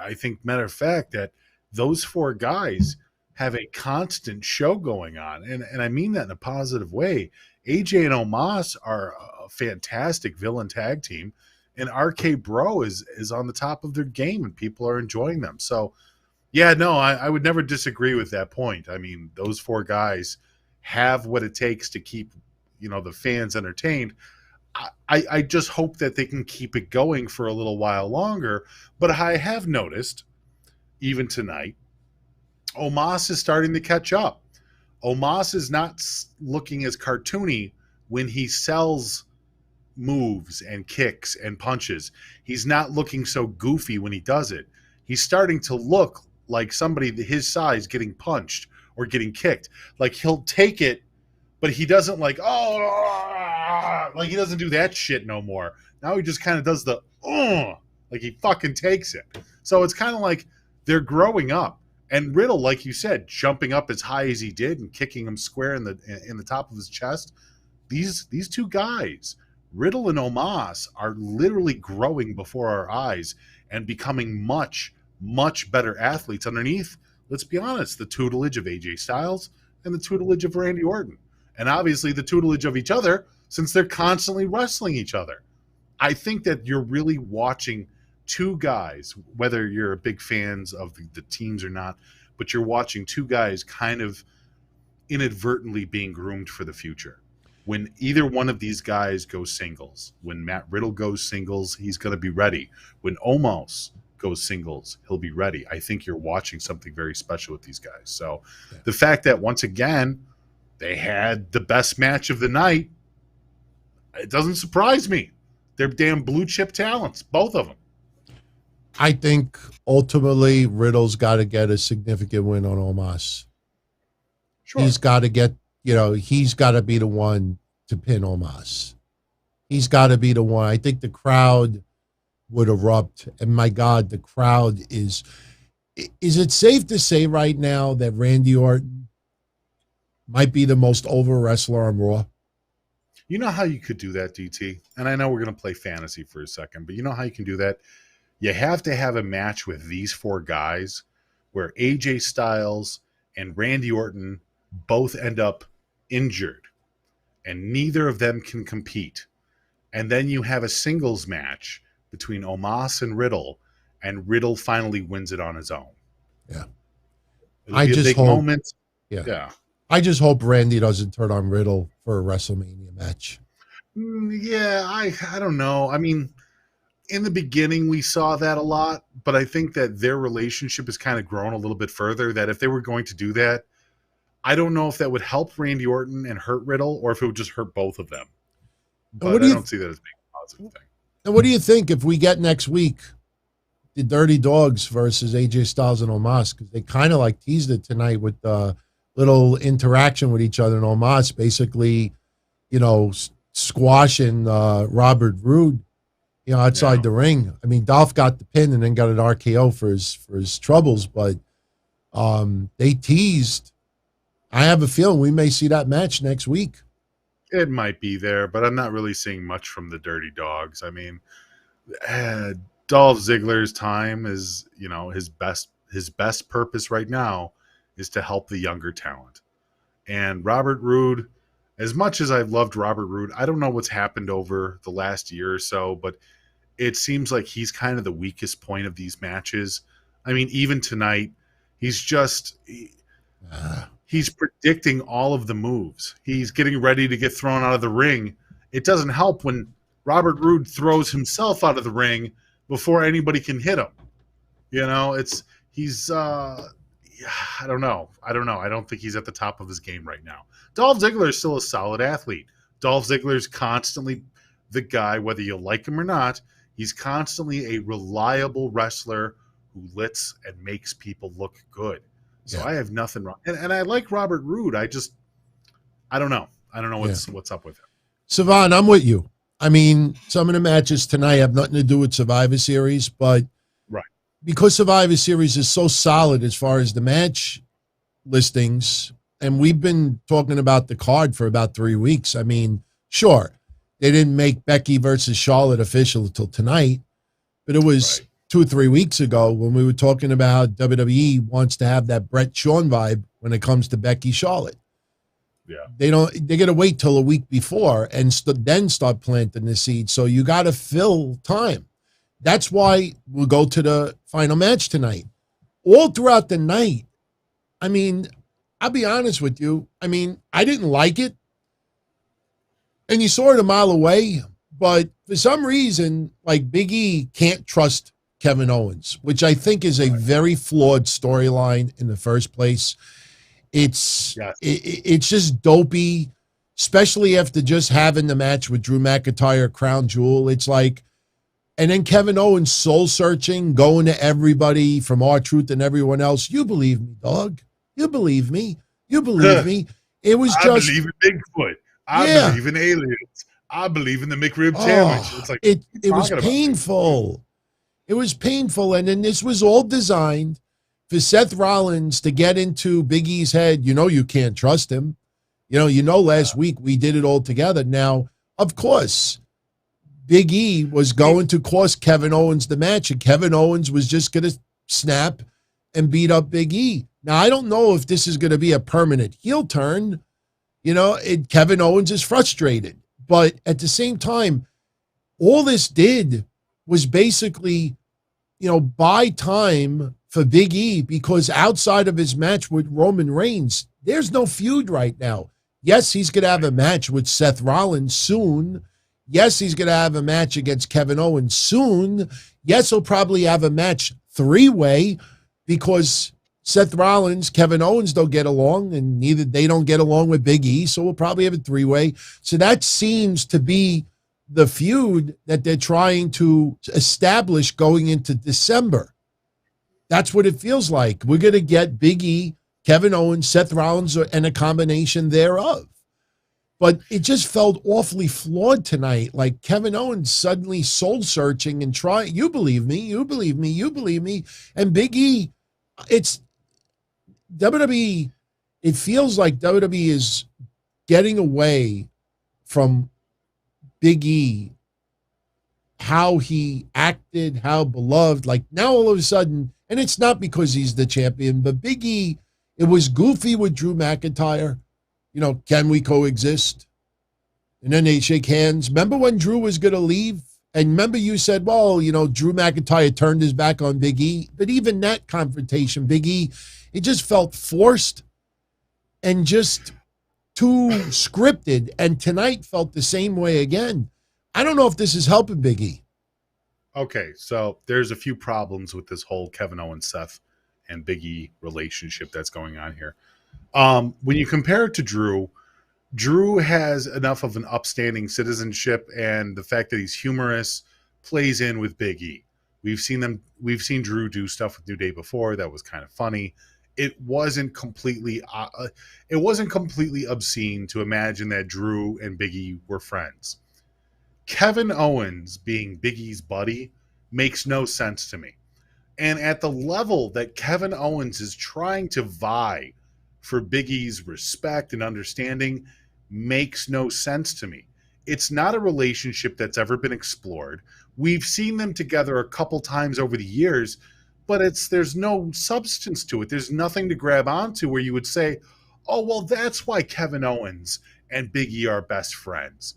matter of fact, that those 4 guys have a constant show going on, and I mean that in a positive way. AJ and Omos are a fantastic villain tag team, and RK Bro is on the top of their game, and people are enjoying them. So, yeah, no, I would never disagree with that point. I mean, those 4 guys have what it takes to keep, you know, the fans entertained. I just hope that they can keep it going for a little while longer. But I have noticed, even tonight, Omos is starting to catch up. Omos is not looking as cartoony when he sells moves and kicks and punches. He's not looking so goofy when he does it. He's starting to look like somebody his size getting punched or getting kicked. Like he'll take it, but he doesn't like, like he doesn't do that shit no more. Now he just kind of does the like he fucking takes it. So it's kind of like they're growing up. And Riddle, like you said, jumping up as high as he did and kicking him square in the top of his chest. These two guys, Riddle and Omos, are literally growing before our eyes and becoming much, much better athletes underneath, let's be honest, the tutelage of AJ Styles and the tutelage of Randy Orton. And obviously the tutelage of each other, since they're constantly wrestling each other. I think that you're really watching two guys, whether you're a big fans of the teams or not, but you're watching two guys kind of inadvertently being groomed for the future. When either one of these guys goes singles, when Matt Riddle goes singles, he's going to be ready. When Omos goes singles, he'll be ready. I think you're watching something very special with these guys. So the fact that once again they had the best match of the night, it doesn't surprise me. They're damn blue chip talents, both of them. I think ultimately Riddle's got to get a significant win on Omos. Sure. He's got to get, he's got to be the one to pin Omos. He's got to be the one. I think the crowd would erupt. And my God, the crowd is it safe to say right now that Randy Orton might be the most over wrestler on Raw? You know how you could do that, DT? And I know we're going to play fantasy for a second, but you know how you can do that? You have to have a match with these four guys where AJ Styles and Randy Orton both end up injured and neither of them can compete. And then you have a singles match between Omos and Riddle finally wins it on his own. Yeah. It'll be a big moment. Yeah. I just hope Randy doesn't turn on Riddle for a WrestleMania match. Yeah, I don't know. I mean, in the beginning we saw that a lot, but I think that their relationship has kind of grown a little bit further, that if they were going to do that, I don't know if that would help Randy Orton and hurt Riddle or if it would just hurt both of them. But I don't see that as being a positive thing. And what do you think if we get next week the Dirty Dogs versus AJ Styles and Omos? Because they kind of like teased it tonight with the little interaction with each other, and Omos basically, squashing Robert Roode, outside the ring. I mean, Dolph got the pin and then got an RKO for his troubles, but they teased. I have a feeling we may see that match next week. It might be there, but I'm not really seeing much from the Dirty Dogs. I mean, Dolph Ziggler's time is, his best purpose right now is to help the younger talent. And Robert Roode, as much as I've loved Robert Roode, I don't know what's happened over the last year or so, but it seems like he's kind of the weakest point of these matches. I mean, even tonight, he's predicting all of the moves. He's getting ready to get thrown out of the ring. It doesn't help when Robert Roode throws himself out of the ring before anybody can hit him. I don't know. I don't think he's at the top of his game right now. Dolph Ziggler is still a solid athlete. Dolph Ziggler's constantly the guy, whether you like him or not. He's constantly a reliable wrestler who lets and makes people look good. So I have nothing wrong. And I like Robert Roode. I don't know. I don't know what's up with him. Savon, I'm with you. I mean, some of the matches tonight have nothing to do with Survivor Series, but because Survivor Series is so solid as far as the match listings, and we've been talking about the card for about 3 weeks. I mean, sure, they didn't make Becky versus Charlotte official until tonight, but it was 2 or 3 weeks ago when we were talking about WWE wants to have that Brett Shawn vibe when it comes to Becky Charlotte. Yeah, they got to wait till a week before and then start planting the seed. So you got to fill time. That's why we'll go to the final match tonight. All throughout the night, I mean, I'll be honest with you. I mean, I didn't like it. And you saw it a mile away. But for some reason, like Big E can't trust Kevin Owens, which I think is a very flawed storyline in the first place. It's just dopey, especially after just having the match with Drew McIntyre, Crown Jewel. It's like, and then Kevin Owens soul searching, going to everybody from R-Truth and everyone else. You believe me, dog. You believe me. You believe me. It was I believe in Bigfoot. I believe in aliens. I believe in the McRib sandwich. It's like it was talking about? painful. It was painful. And then this was all designed for Seth Rollins to get into Big E's head. You can't trust him. Last week we did it all together. Now, of course, Big E was going to cost Kevin Owens the match, and Kevin Owens was just going to snap and beat up Big E. Now, I don't know if this is going to be a permanent heel turn. Kevin Owens is frustrated. But at the same time, all this did was basically, buy time for Big E, because outside of his match with Roman Reigns, there's no feud right now. Yes, he's going to have a match with Seth Rollins soon. Yes, he's going to have a match against Kevin Owens soon. Yes, he'll probably have a match 3-way, because Seth Rollins, Kevin Owens don't get along, and neither they don't get along with Big E, so we'll probably have a 3-way. So that seems to be the feud that they're trying to establish going into December. That's what it feels like. We're going to get Big E, Kevin Owens, Seth Rollins, and a combination thereof. But it just felt awfully flawed tonight. Like Kevin Owens suddenly soul-searching and trying, you believe me, you believe me, you believe me. And Big E, it's WWE, it feels like WWE is getting away from Big E, how he acted, how beloved. Like now all of a sudden, and it's not because he's the champion, but Big E, it was goofy with Drew McIntyre. Can we coexist? And then they shake hands. Remember when Drew was going to leave? And remember you said, well, Drew McIntyre turned his back on Big E. But even that confrontation, Big E, it just felt forced and just too scripted. And tonight felt the same way again. I don't know if this is helping Big E. Okay, so there's a few problems with this whole Kevin Owens, Seth, and Big E relationship that's going on here. When you compare it to Drew has enough of an upstanding citizenship, and the fact that he's humorous plays in with Big E. We've seen Drew do stuff with New Day before that was kind of funny. It wasn't completely obscene to imagine that Drew and Big E were friends. Kevin Owens being Big E's buddy makes no sense to me. And at the level that Kevin Owens is trying to vie for Big E's respect and understanding makes no sense to me. It's not a relationship that's ever been explored. We've seen them together a couple times over the years, but there's no substance to it. There's nothing to grab onto where you would say, oh, well, that's why Kevin Owens and Big E are best friends.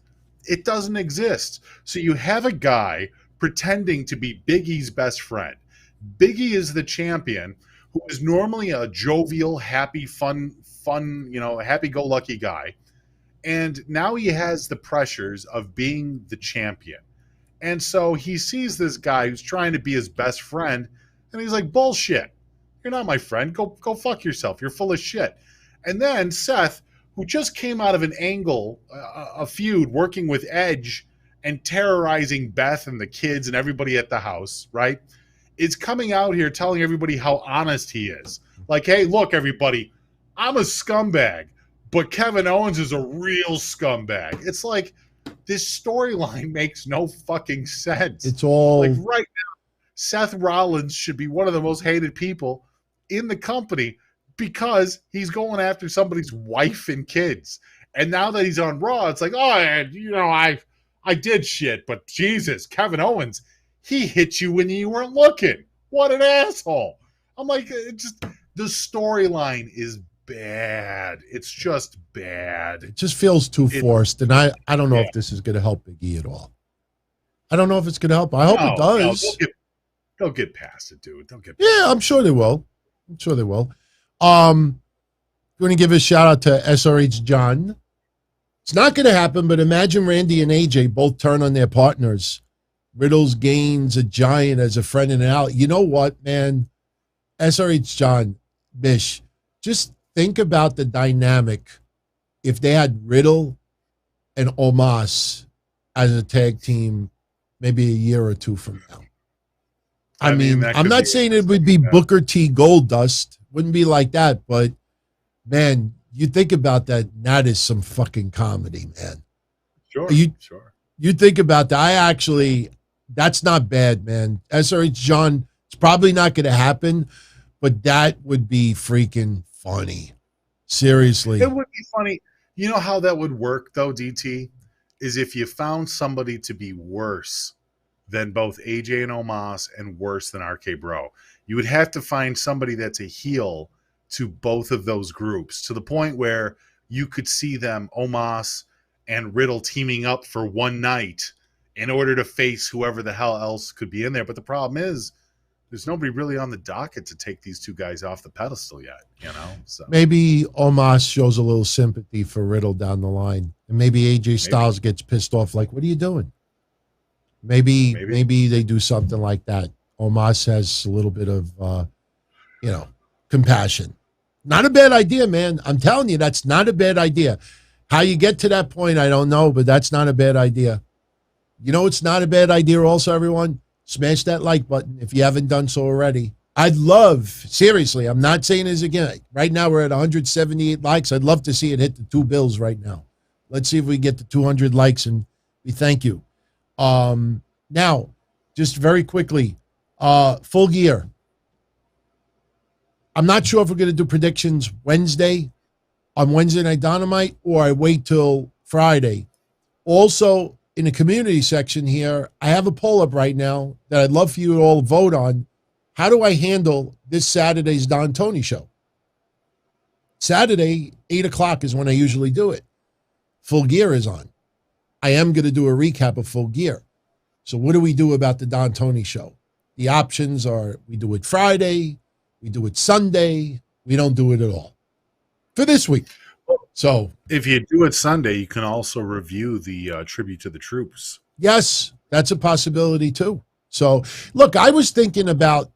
It doesn't exist. So you have a guy pretending to be Big E's best friend. Big E is the champion, who is normally a jovial, happy, fun, happy-go-lucky guy. And now he has the pressures of being the champion. And so he sees this guy who's trying to be his best friend, and he's like, bullshit. You're not my friend. Go fuck yourself. You're full of shit. And then Seth, who just came out of an angle, a feud, working with Edge and terrorizing Beth and the kids and everybody at the house, right, is coming out here telling everybody how honest he is. Like, hey, look, everybody, I'm a scumbag, but Kevin Owens is a real scumbag. It's like this storyline makes no fucking sense. It's all like right now, Seth Rollins should be one of the most hated people in the company because he's going after somebody's wife and kids. And now that he's on Raw, it's like, oh, I did shit, but Jesus, Kevin Owens, he hit you when you weren't looking. What an asshole. I'm like, the storyline is bad. It's just bad. It just feels too forced, and I don't know if this is going to help Big E at all. I don't know if it's going to help. I hope it does. They'll get past it, dude. Yeah, I'm sure they will. I'm going to give a shout out to SRH John. It's not going to happen, but imagine Randy and AJ both turn on their partners. Riddle's gains a giant as a friend in an ally. You know what, man? SRH John, Mish, just think about the dynamic if they had Riddle and Omos as a tag team maybe a year or two from now. I mean I'm not saying it would be Booker T Goldust. Wouldn't be like that, but man, you think about that, that is some fucking comedy, man. Sure. Sure. You think about that. That's not bad, man. SRH John, it's probably not going to happen, but that would be freaking funny. Seriously. It would be funny. You know how that would work, though, DT? Is if you found somebody to be worse than both AJ and Omos and worse than RK Bro. You would have to find somebody that's a heel to both of those groups to the point where you could see them, Omos and Riddle, teaming up for one night in order to face whoever the hell else could be in there. But the problem is there's nobody really on the docket to take these two guys off the pedestal yet, you know? So maybe Omos shows a little sympathy for Riddle down the line. And maybe AJ Styles gets pissed off like, what are you doing? Maybe they do something like that. Omos has a little bit of, compassion. Not a bad idea, man. I'm telling you, that's not a bad idea. How you get to that point, I don't know, but that's not a bad idea. You know, it's not a bad idea also, everyone. Smash that like button if you haven't done so already. I'd love, seriously, I'm not saying this again. Right now we're at 178 likes. I'd love to see it hit the 2 bills right now. Let's see if we get to 200 likes, and we thank you. Now, just very quickly, Full Gear. I'm not sure if we're going to do predictions on Wednesday Night Dynamite, or I wait till Friday. Also, in the community section here, I have a poll up right now that I'd love for you to all vote on. How do I handle this Saturday's Don Tony show? Saturday, 8 o'clock is when I usually do it. Full Gear is on. I am going to do a recap of Full Gear. So what do we do about the Don Tony show? The options are we do it Friday, we do it Sunday, we don't do it at all for this week. So if you do it Sunday, you can also review the tribute to the troops. Yes, that's a possibility too. So look, I was thinking about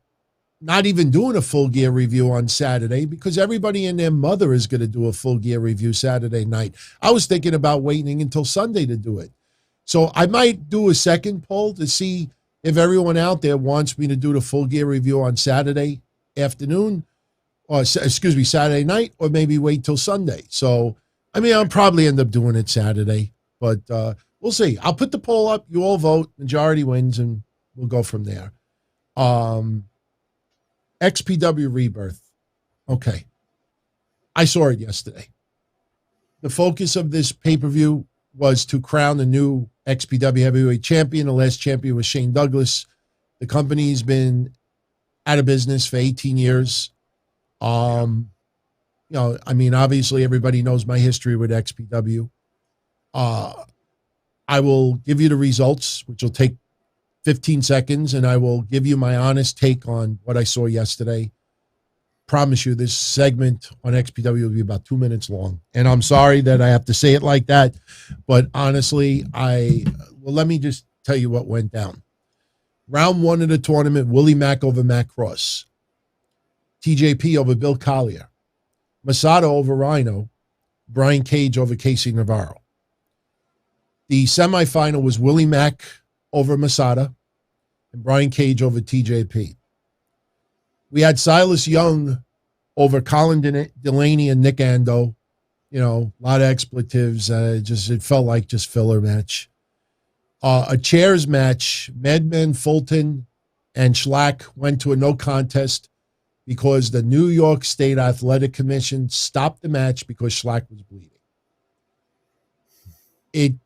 not even doing a Full Gear review on Saturday because everybody and their mother is going to do a Full Gear review Saturday night. I was thinking about waiting until Sunday to do it. So I might do a second poll to see if everyone out there wants me to do the Full Gear review on Saturday afternoon, or Saturday night, or maybe wait till Sunday. So, I mean, I'll probably end up doing it Saturday, but we'll see. I'll put the poll up. You all vote. Majority wins, and we'll go from there. XPW Rebirth. Okay. I saw it yesterday. The focus of this pay-per-view was to crown the new XPW heavyweight champion. The last champion was Shane Douglas. The company's been out of business for 18 years. Obviously everybody knows my history with XPW. I will give you the results, which will take 15 seconds, and I will give you my honest take on what I saw yesterday. Promise you this segment on XPW will be about 2 minutes long. And I'm sorry that I have to say it like that, but honestly, let me just tell you what went down. Round 1 of the tournament, Willie Mack over Matt Cross. TJP over Bill Collier. Masada over Rhino. Brian Cage over Casey Navarro. The semifinal was Willie Mack over Masada and Brian Cage over TJP. We had Silas Young over Colin Delaney and Nick Ando. You know, a lot of expletives. It felt like just filler match. A chairs match, Madman Fulton and Schlack went to a no contest because the New York State Athletic Commission stopped the match because Schlack was bleeding. It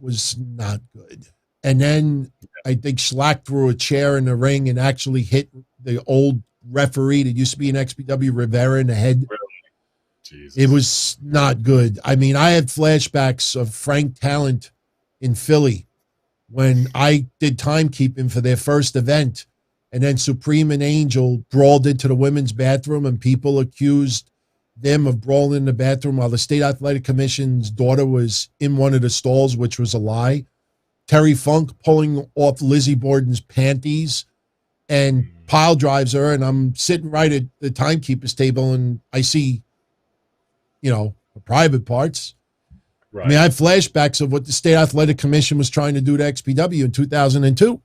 was not good. And then I think Schlack threw a chair in the ring and actually hit the old referee that used to be in XPW, Rivera, in the head. Jesus. It was not good. I mean, I had flashbacks of Frank Talent in Philly when I did timekeeping for their first event, and then Supreme and Angel brawled into the women's bathroom, and people accused them of brawling in the bathroom while the State Athletic Commission's daughter was in one of the stalls, which was a lie. Terry Funk pulling off Lizzie Borden's panties and pile drives her, and I'm sitting right at the timekeeper's table, and I see, the private parts. Right. I mean, I have flashbacks of what the State Athletic Commission was trying to do to XPW in 2002.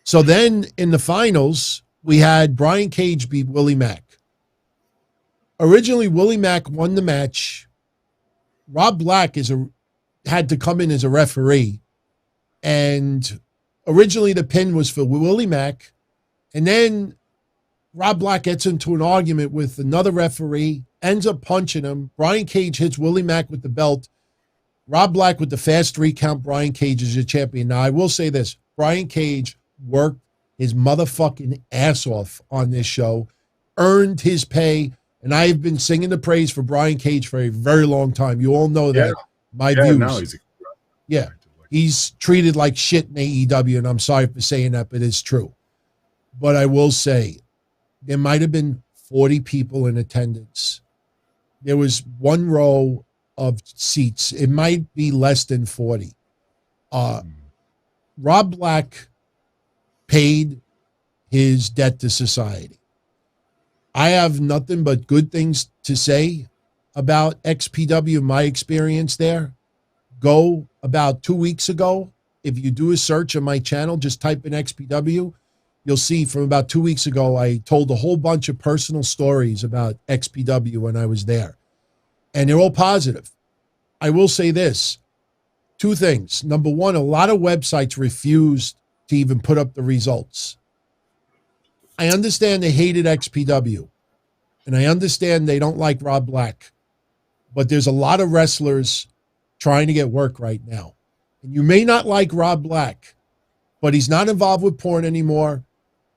So then in the finals, we had Brian Cage beat Willie Mack. Originally, Willie Mack won the match. Rob Black is had to come in as a referee. And originally the pin was for Willie Mack. And then Rob Black gets into an argument with another referee, ends up punching him. Brian Cage hits Willie Mack with the belt. Rob Black with the fast 3 count. Brian Cage is your champion. Now, I will say this. Brian Cage worked his motherfucking ass off on this show, earned his pay, and I've been singing the praise for Brian Cage for a very long time. You all know that. My views. No, he's treated like shit in AEW, and I'm sorry for saying that, but it's true. But I will say, there might have been 40 people in attendance. There was one row of seats. It might be less than 40. Rob Black paid his debt to society. I have nothing but good things to say about XPW, my experience there. Go about 2 weeks ago. If you do a search on my channel, just type in XPW. You'll see from about 2 weeks ago, I told a whole bunch of personal stories about XPW when I was there. And they're all positive. I will say this. 2 things. Number one, a lot of websites refused to even put up the results. I understand they hated XPW. And I understand they don't like Rob Black. But there's a lot of wrestlers trying to get work right now. And you may not like Rob Black, but he's not involved with porn anymore.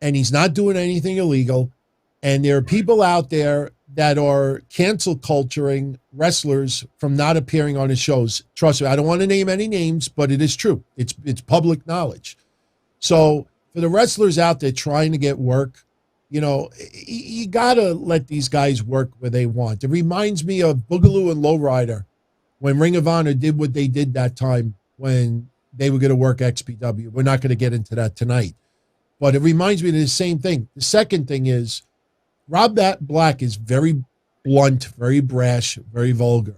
And he's not doing anything illegal. And there are people out there that are cancel culturing wrestlers from not appearing on his shows. Trust me, I don't want to name any names, but it is true. It's public knowledge. So for the wrestlers out there trying to get work, you know, you got to let these guys work where they want. It reminds me of Boogaloo and Lowrider when Ring of Honor did what they did that time when they were going to work XPW. We're not going to get into that tonight. But it reminds me of the same thing. The second thing is, Rob Black is very blunt, very brash, very vulgar,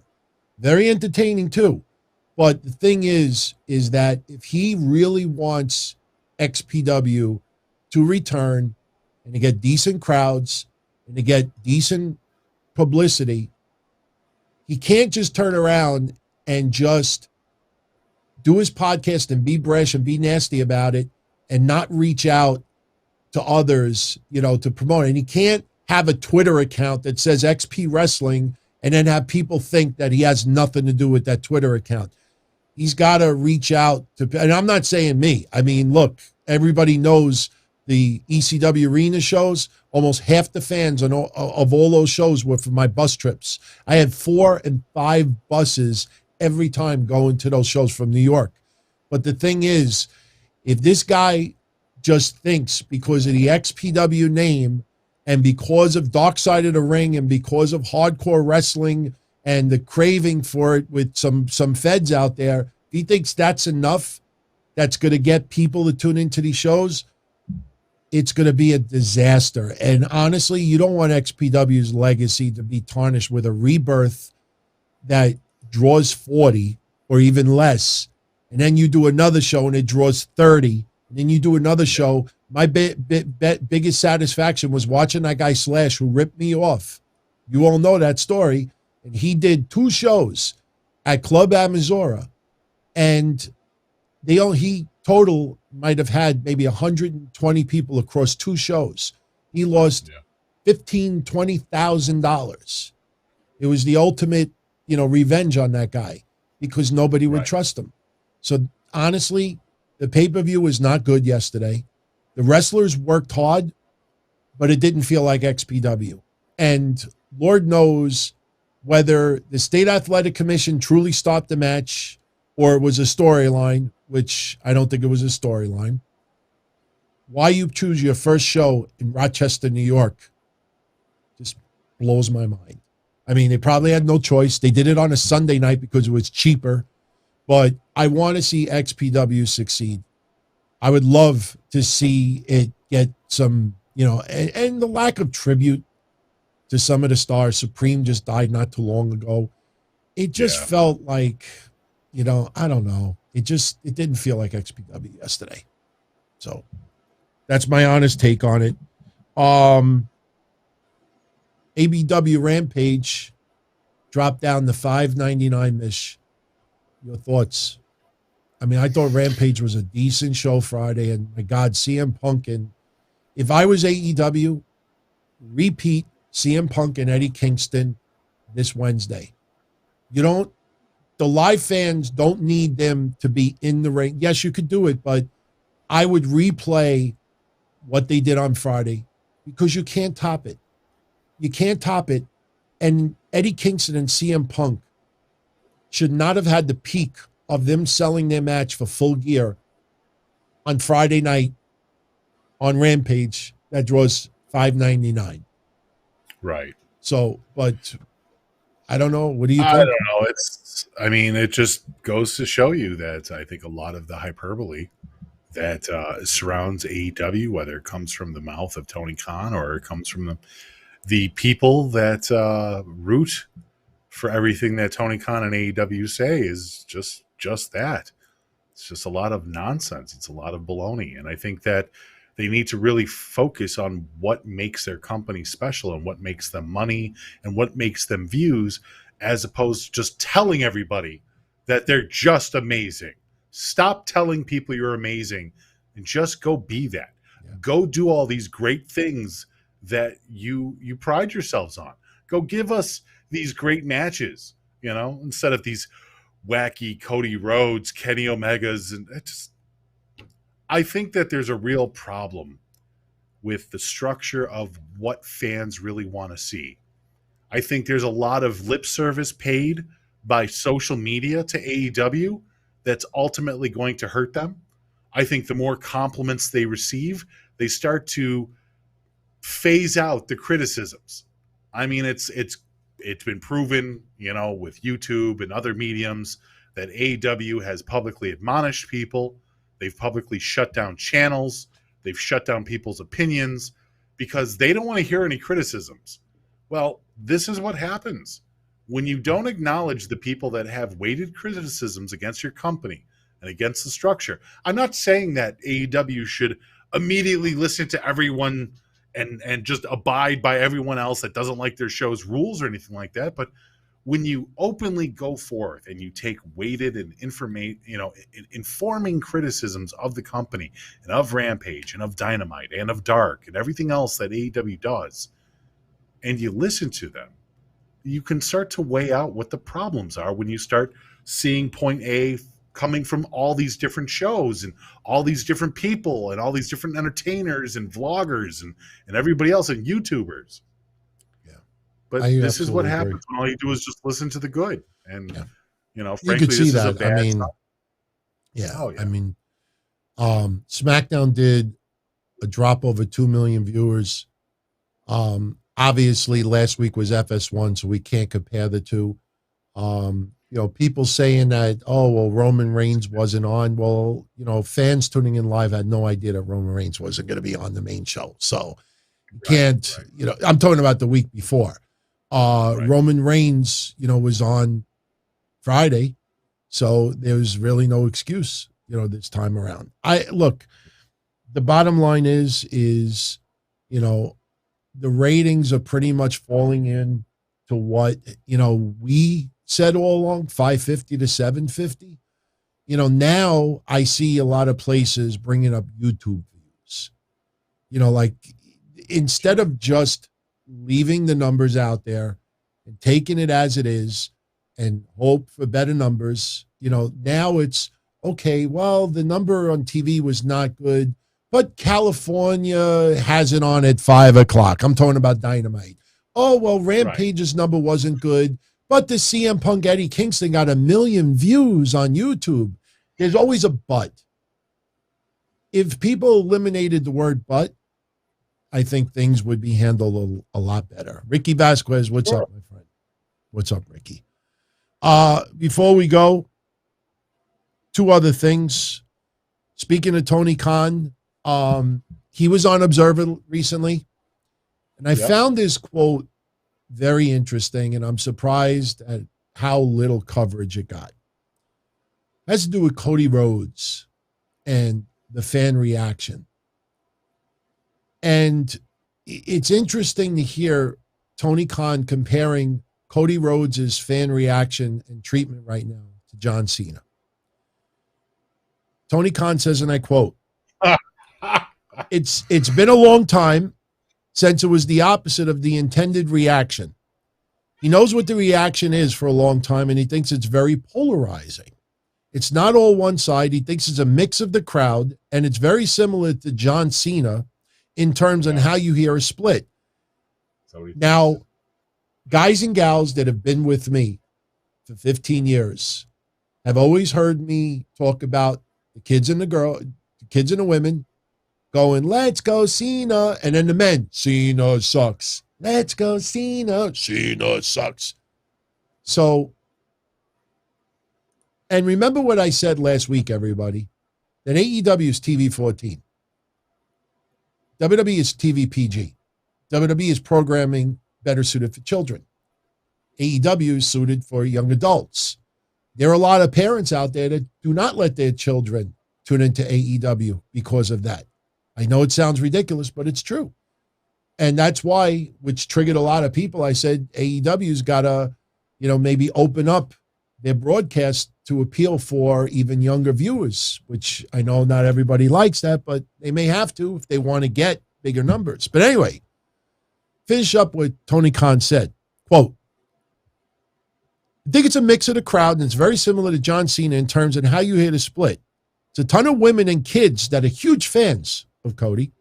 very entertaining too. But the thing is that if he really wants XPW to return and to get decent crowds and to get decent publicity, he can't just turn around and just do his podcast and be brash and be nasty about it and not reach out to others, you know, to promote it. And he can't have a Twitter account that says XP Wrestling and then have people think that he has nothing to do with that Twitter account. He's got to reach out to, and I'm not saying me. I mean, look, everybody knows the ECW Arena shows. Almost half the fans of all those shows were for my bus trips. I had 4 and 5 buses every time going to those shows from New York. But the thing is, if this guy just thinks because of the XPW name and because of Dark Side of the Ring and because of hardcore wrestling and the craving for it with some feds out there, if he thinks that's enough, that's going to get people to tune into these shows, it's going to be a disaster. And honestly, you don't want XPW's legacy to be tarnished with a rebirth that draws 40 or even less. And then you do another show and it draws 30. And then you do another show. My biggest satisfaction was watching that guy Slash, who ripped me off. You all know that story. And he did 2 shows at Club Amazora. And he total might have had maybe 120 people across 2 shows. He lost $15,000, $20,000. It was the ultimate, revenge on that guy because nobody would trust him. So honestly, the pay-per-view was not good yesterday. The wrestlers worked hard, but it didn't feel like XPW. And Lord knows whether the State Athletic Commission truly stopped the match or it was a storyline, which I don't think it was a storyline. Why you choose your first show in Rochester, New York, just blows my mind. I mean, they probably had no choice. They did it on a Sunday night because it was cheaper. But I want to see XPW succeed. I would love to see it get some, and the lack of tribute to some of the stars. Supreme just died not too long ago. It just felt like, I don't know. It didn't feel like XPW yesterday. So that's my honest take on it. ABW Rampage dropped down to $5.99 Mish. your thoughts. I mean, I thought Rampage was a decent show Friday, and my God, CM Punk, and if I was AEW, repeat CM Punk and Eddie Kingston this Wednesday. The live fans don't need them to be in the ring. Yes, you could do it, but I would replay what they did on Friday because you can't top it. You can't top it. And Eddie Kingston and CM Punk should not have had the peak of them selling their match for Full Gear on Friday night on Rampage that draws $5.99. Right. So, but I don't know. What do you think? I don't know. It just goes to show you that I think a lot of the hyperbole that surrounds AEW, whether it comes from the mouth of Tony Khan or it comes from the people that root for everything that Tony Khan and AEW say, is just that. It's just a lot of nonsense. It's a lot of baloney. And I think that they need to really focus on what makes their company special and what makes them money and what makes them views, as opposed to just telling everybody that they're just amazing. Stop telling people you're amazing and just go be that. Yeah. Go do all these great things that you pride yourselves on. Go give us these great matches, instead of these wacky Cody Rhodes, Kenny Omegas. And I think that there's a real problem with the structure of what fans really want to see. I think there's a lot of lip service paid by social media to AEW that's ultimately going to hurt them. I think the more compliments they receive, they start to phase out the criticisms. I mean, it's been proven, with YouTube and other mediums that AEW has publicly admonished people. They've publicly shut down channels. They've shut down people's opinions because they don't want to hear any criticisms. Well, this is what happens when you don't acknowledge the people that have weighted criticisms against your company and against the structure. I'm not saying that AEW should immediately listen to everyone and just abide by everyone else that doesn't like their show's rules or anything like that. But when you openly go forth and you take weighted and informing criticisms of the company and of Rampage and of Dynamite and of Dark and everything else that AEW does, and you listen to them, you can start to weigh out what the problems are when you start seeing point A coming from all these different shows and all these different people and all these different entertainers and vloggers and everybody else and YouTubers. Yeah. But this is what happens when all you do is just listen to the good. And, frankly, you could see this that. is a bad I mean, SmackDown did a drop over 2 million viewers. Obviously, last week was FS1, so we can't compare the two. People saying that, Roman Reigns wasn't on. Well, fans tuning in live had no idea that Roman Reigns wasn't going to be on the main show. So you can't, I'm talking about the week before. Roman Reigns, was on Friday. So there's really no excuse, this time around. The bottom line is, the ratings are pretty much falling in to what, we said all along, 550 to 750. Now I see a lot of places bringing up YouTube views. Instead of just leaving the numbers out there and taking it as it is and hope for better numbers, now it's, okay, well, the number on TV was not good, but California has it on at 5 o'clock. I'm talking about Dynamite. Oh, well, Rampage's number wasn't good, but the CM Punk Eddie Kingston got 1 million views on YouTube. There's always a but. If people eliminated the word but, I think things would be handled a lot better. Ricky Vasquez, what's up, my friend? What's up, Ricky? Before we go, 2 other things. Speaking of Tony Khan, he was on Observer recently, and I found this quote very interesting, and I'm surprised at how little coverage it got. It has to do with Cody Rhodes and the fan reaction. And it's interesting to hear Tony Khan comparing Cody Rhodes' fan reaction and treatment right now to John Cena. Tony Khan says, and I quote, it's been a long time since it was the opposite of the intended reaction. He knows what the reaction is for a long time, and he thinks it's very polarizing. It's not all one side. He thinks it's a mix of the crowd, and it's very similar to John Cena in terms on how you hear a split. Now, guys and gals that have been with me for 15 years have always heard me talk about the kids and the women going, let's go Cena, and then the men, Cena sucks. Let's go Cena. Cena sucks. So, and remember what I said last week, everybody, that AEW is TV 14. WWE is TV PG. WWE is programming better suited for children. AEW is suited for young adults. There are a lot of parents out there that do not let their children tune into AEW because of that. I know it sounds ridiculous, but it's true. And that's why, which triggered a lot of people, I said AEW's got to, maybe open up their broadcast to appeal for even younger viewers, which I know not everybody likes that, but they may have to if they want to get bigger numbers. But anyway, finish up what Tony Khan said. Quote, I think it's a mix of the crowd, and it's very similar to John Cena in terms of how you hear the split. It's a ton of women and kids that are huge fans of Cody,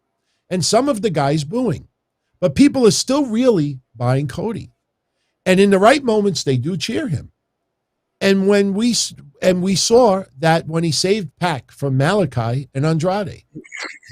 and some of the guys booing. But people are still really buying Cody. And in the right moments, they do cheer him. And when we saw that when he saved Pac from Malachi and Andrade,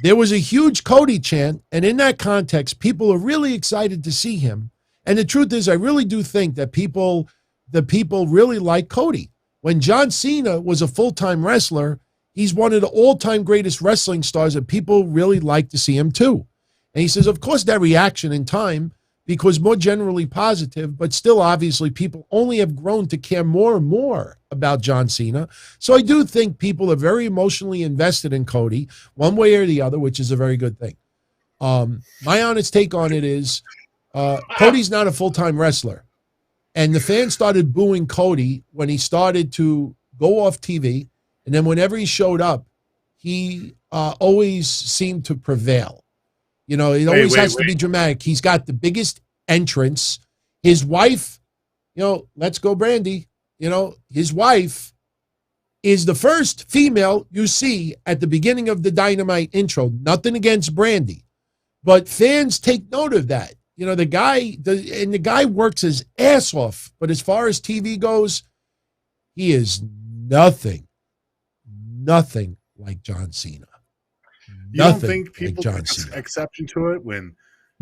there was a huge Cody chant. And in that context, people are really excited to see him. And the truth is, I really do think that the people really like Cody. When John Cena was a full-time wrestler, he's one of the all-time greatest wrestling stars that people really like to see him too. And he says, of course, that reaction in time because more generally positive, but still obviously people only have grown to care more and more about John Cena. So I do think people are very emotionally invested in Cody one way or the other, which is a very good thing. My honest take on it is Cody's not a full-time wrestler. And the fans started booing Cody when he started to go off TV. And then whenever he showed up, he always seemed to prevail. It always has to be dramatic. He's got the biggest entrance. His wife, let's go Brandy. His wife is the first female you see at the beginning of the Dynamite intro. Nothing against Brandy, but fans take note of that. The guy works his ass off. But as far as TV goes, he is nothing like John Cena. You don't think people took exception to it when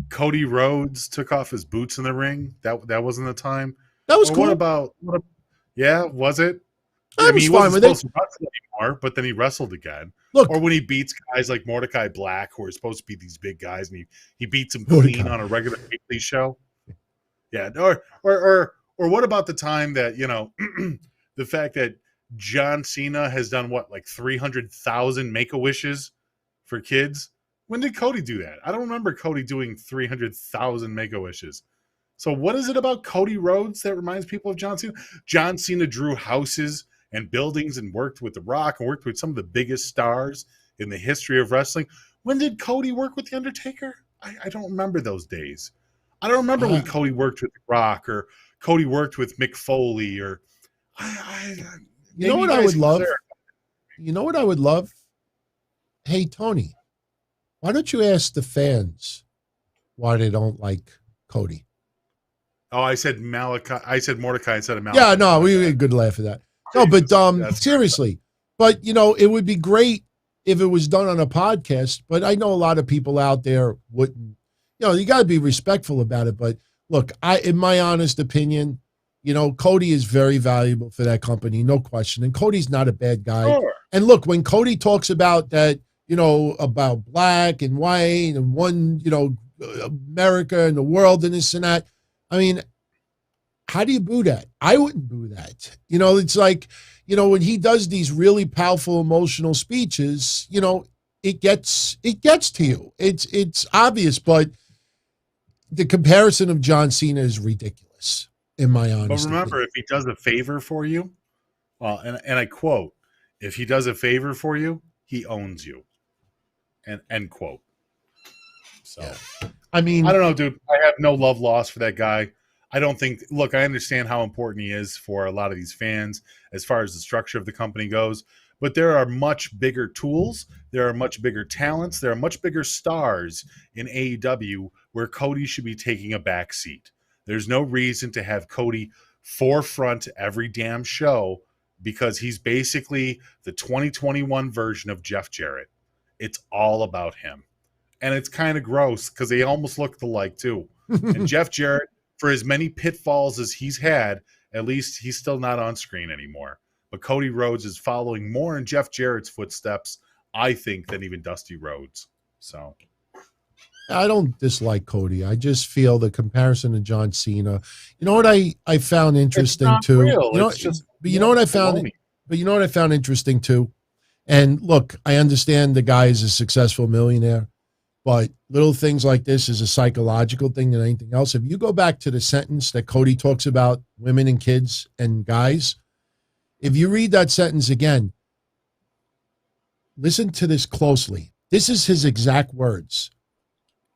Cody Rhodes took off his boots in the ring? That wasn't the time. That was cool. Was it? I mean, he wasn't supposed to wrestle anymore, but then he wrestled again. Look, or when he beats guys like Mordecai Black, who are supposed to be these big guys, and he beats them clean on a regular weekly show. Yeah, or what about the time that the fact that John Cena has done like 300,000 Make-A-Wishes for kids? When did Cody do that? I don't remember Cody doing 300,000 Make-A-Wishes. So what is it about Cody Rhodes that reminds people of John Cena? John Cena drew houses and buildings and worked with The Rock and worked with some of the biggest stars in the history of wrestling. When did Cody work with The Undertaker? I don't remember those days. I don't remember when Cody worked with The Rock or Cody worked with Mick Foley or you know what I would love? You know what I would love? Hey, Tony, why don't you ask the fans why they don't like Cody? Oh, I said Malachi. I said Mordecai instead of Malachi. Yeah, no, we had a good laugh at that. No, but seriously. But, it would be great if it was done on a podcast. But I know a lot of people out there wouldn't. You got to be respectful about it. But, look, in my honest opinion, Cody is very valuable for that company, no question. And Cody's not a bad guy. Sure. And look, when Cody talks about that, about black and white and one, America and the world and this and that, I mean, how do you boo that? I wouldn't boo that. It's like, when he does these really powerful emotional speeches, it gets to you. It's obvious, but the comparison of John Cena is ridiculous. In my honest But remember, opinion. if he does a favor for you, Well, and I quote, if he does a favor for you, he owns you. And end quote. So, Yeah. I mean, I don't know, dude. I have no love lost for that guy. I don't think, look, I understand how important he is for a lot of these fans as far as the structure of the company goes, but there are much bigger tools. There are much bigger talents. There are much bigger stars in AEW where Cody should be taking a back seat. There's no reason to have Cody forefront every damn show because he's basically the 2021 version of Jeff Jarrett. It's all about him. And it's kind of gross because they almost look alike too. And Jeff Jarrett, for as many pitfalls as he's had, at least he's still not on screen anymore. But Cody Rhodes is following more in Jeff Jarrett's footsteps, I think, than even Dusty Rhodes. So I don't dislike Cody. I just feel the comparison to John Cena. You know what I found interesting too? Real. You know, It's just but you know what I found? baloney. But you know what I found interesting too? And look, I understand the guy is a successful millionaire, but little things like this is a psychological thing than anything else. If you go back to the sentence that Cody talks about women and kids and guys, if you read that sentence again, listen to this closely. This is his exact words.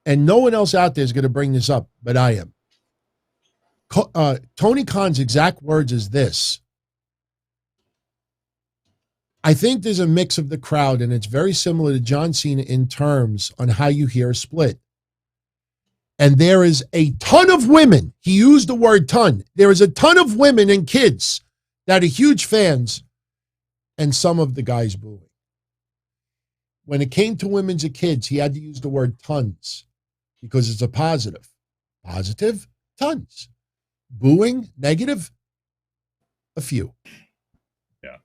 And no one else out there is going to bring this up, but I am. Tony Khan's exact words is this. I think there's a mix of the crowd, and it's very similar to John Cena in terms on how you hear a split. And there is a ton of women. He used the word ton. There is a ton of women and kids that are huge fans, and some of the guys booing. When it came to women's and kids, he had to use the word tons because it's a positive. Positive, tons. Booing, negative, a few. Yeah.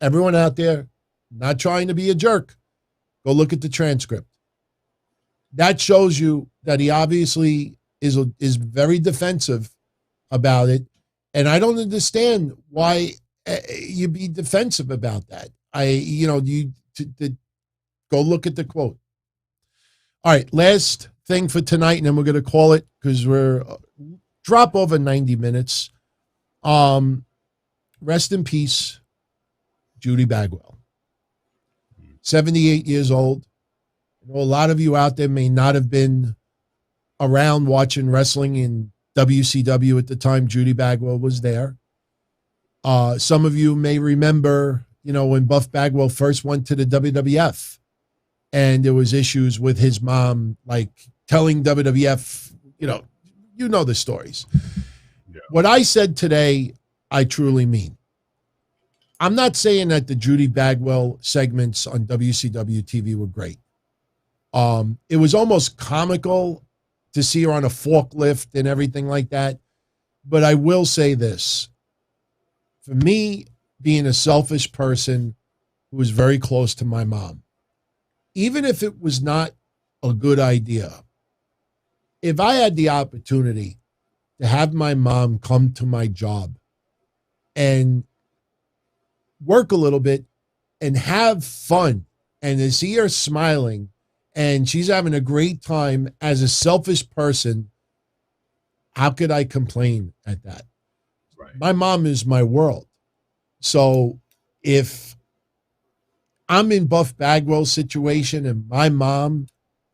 Everyone out there, not trying to be a jerk, go look at the transcript. That shows you that he obviously is very defensive about it. And I don't understand why you be defensive about that. Go look at the quote. All right, last thing for tonight, and then we're going to call it because we're drop over 90 minutes. Rest in peace, Judy Bagwell. 78 years old. I know a lot of you out there may not have been around watching wrestling in WCW at the time Judy Bagwell was there. Some of you may remember, when Buff Bagwell first went to the WWF and there was issues with his mom, like telling WWF, you know the stories. Yeah. What I said today, I truly mean. I'm not saying that the Judy Bagwell segments on WCW TV were great. It was almost comical to see her on a forklift and everything like that. But I will say this. For me, being a selfish person who was very close to my mom, even if it was not a good idea, if I had the opportunity to have my mom come to my job and work a little bit and have fun and to see her smiling and she's having a great time as a selfish person, how could I complain at that? Right. My mom is my world. So if I'm in Buff Bagwell's situation and my mom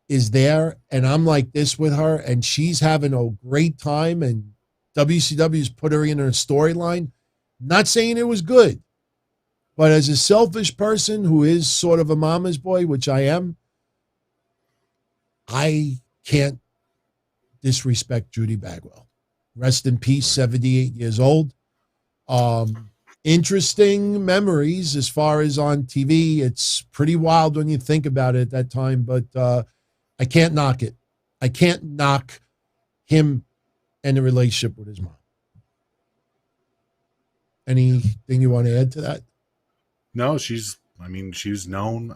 is there and I'm like this with her and she's having a great time and WCW's put her in her storyline, not saying it was good, but as a selfish person who is sort of a mama's boy, which I am, I can't disrespect Judy Bagwell. Rest in peace, 78 years old. Interesting memories as far as on TV. It's pretty wild when you think about it at that time, but I can't knock it. I can't knock him and the relationship with his mom. Anything you want to add to that? No, she's known.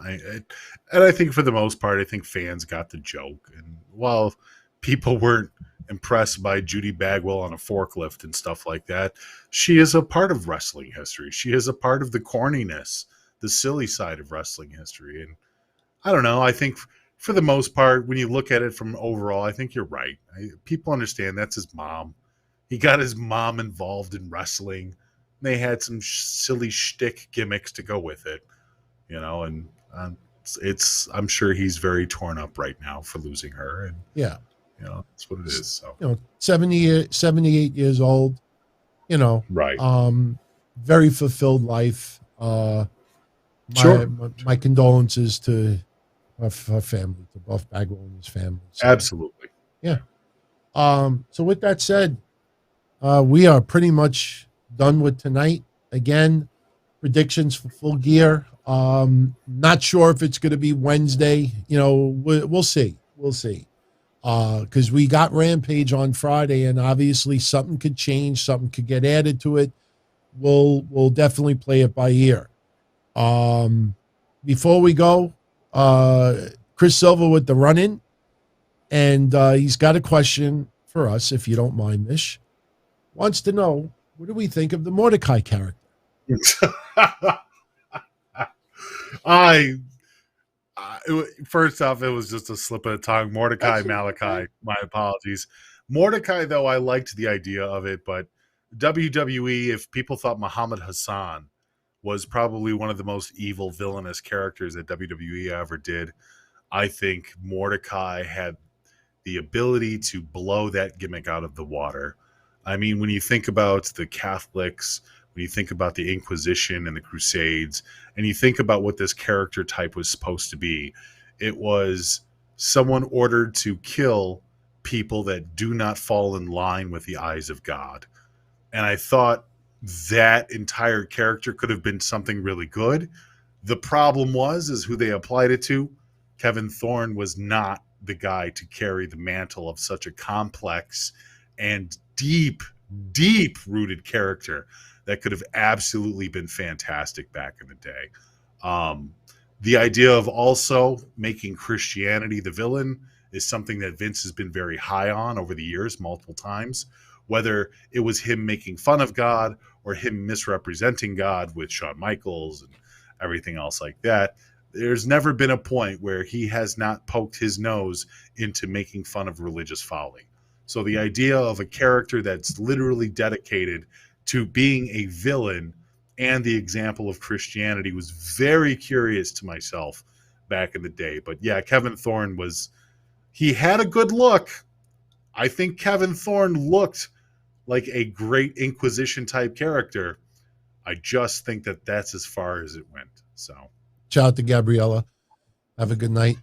And I think for the most part, I think fans got the joke. And while people weren't impressed by Judy Bagwell on a forklift and stuff like that, she is a part of wrestling history. She is a part of the corniness, the silly side of wrestling history. And I don't know. I think for the most part, when you look at it from overall, I think you're right. People understand that's his mom. He got his mom involved in wrestling. They had some silly shtick gimmicks to go with it, and I'm sure he's very torn up right now for losing her, and Yeah. That's what it is. So 78 years old, right. very fulfilled life. Sure. My condolences to her family, to Buff Bagwell and his family. So, Absolutely. yeah. So with that said, we are pretty much done with tonight. Again, predictions for Full Gear. Not sure if it's going to be Wednesday. We'll see. We'll see. Because we got Rampage on Friday, and obviously something could change, something could get added to it. We'll definitely play it by ear. Before we go, Chris Silva with the run-in, and he's got a question for us, if you don't mind, Mish. Wants to know, what do we think of the Mordecai character? First off, it was just a slip of the tongue. Mordecai, Malachi, my apologies. Mordecai, though, I liked the idea of it, but WWE, if people thought Muhammad Hassan was probably one of the most evil, villainous characters that WWE ever did, I think Mordecai had the ability to blow that gimmick out of the water. I mean, when you think about the Catholics, when you think about the Inquisition and the Crusades, and you think about what this character type was supposed to be, it was someone ordered to kill people that do not fall in line with the eyes of God. And I thought that entire character could have been something really good. The problem is who they applied it to. Kevin Thorne was not the guy to carry the mantle of such a complex and deep-rooted character that could have absolutely been fantastic back in the day. The idea of also making Christianity the villain is something that Vince has been very high on over the years, multiple times, whether it was him making fun of God or him misrepresenting God with Shawn Michaels and everything else like that. There's never been a point where he has not poked his nose into making fun of religious folly. So the idea of a character that's literally dedicated to being a villain and the example of Christianity was very curious to myself back in the day. But yeah, Kevin Thorne he had a good look. I think Kevin Thorne looked like a great Inquisition type character. I just think that that's as far as it went. So Shout out to Gabriella. Have a good night.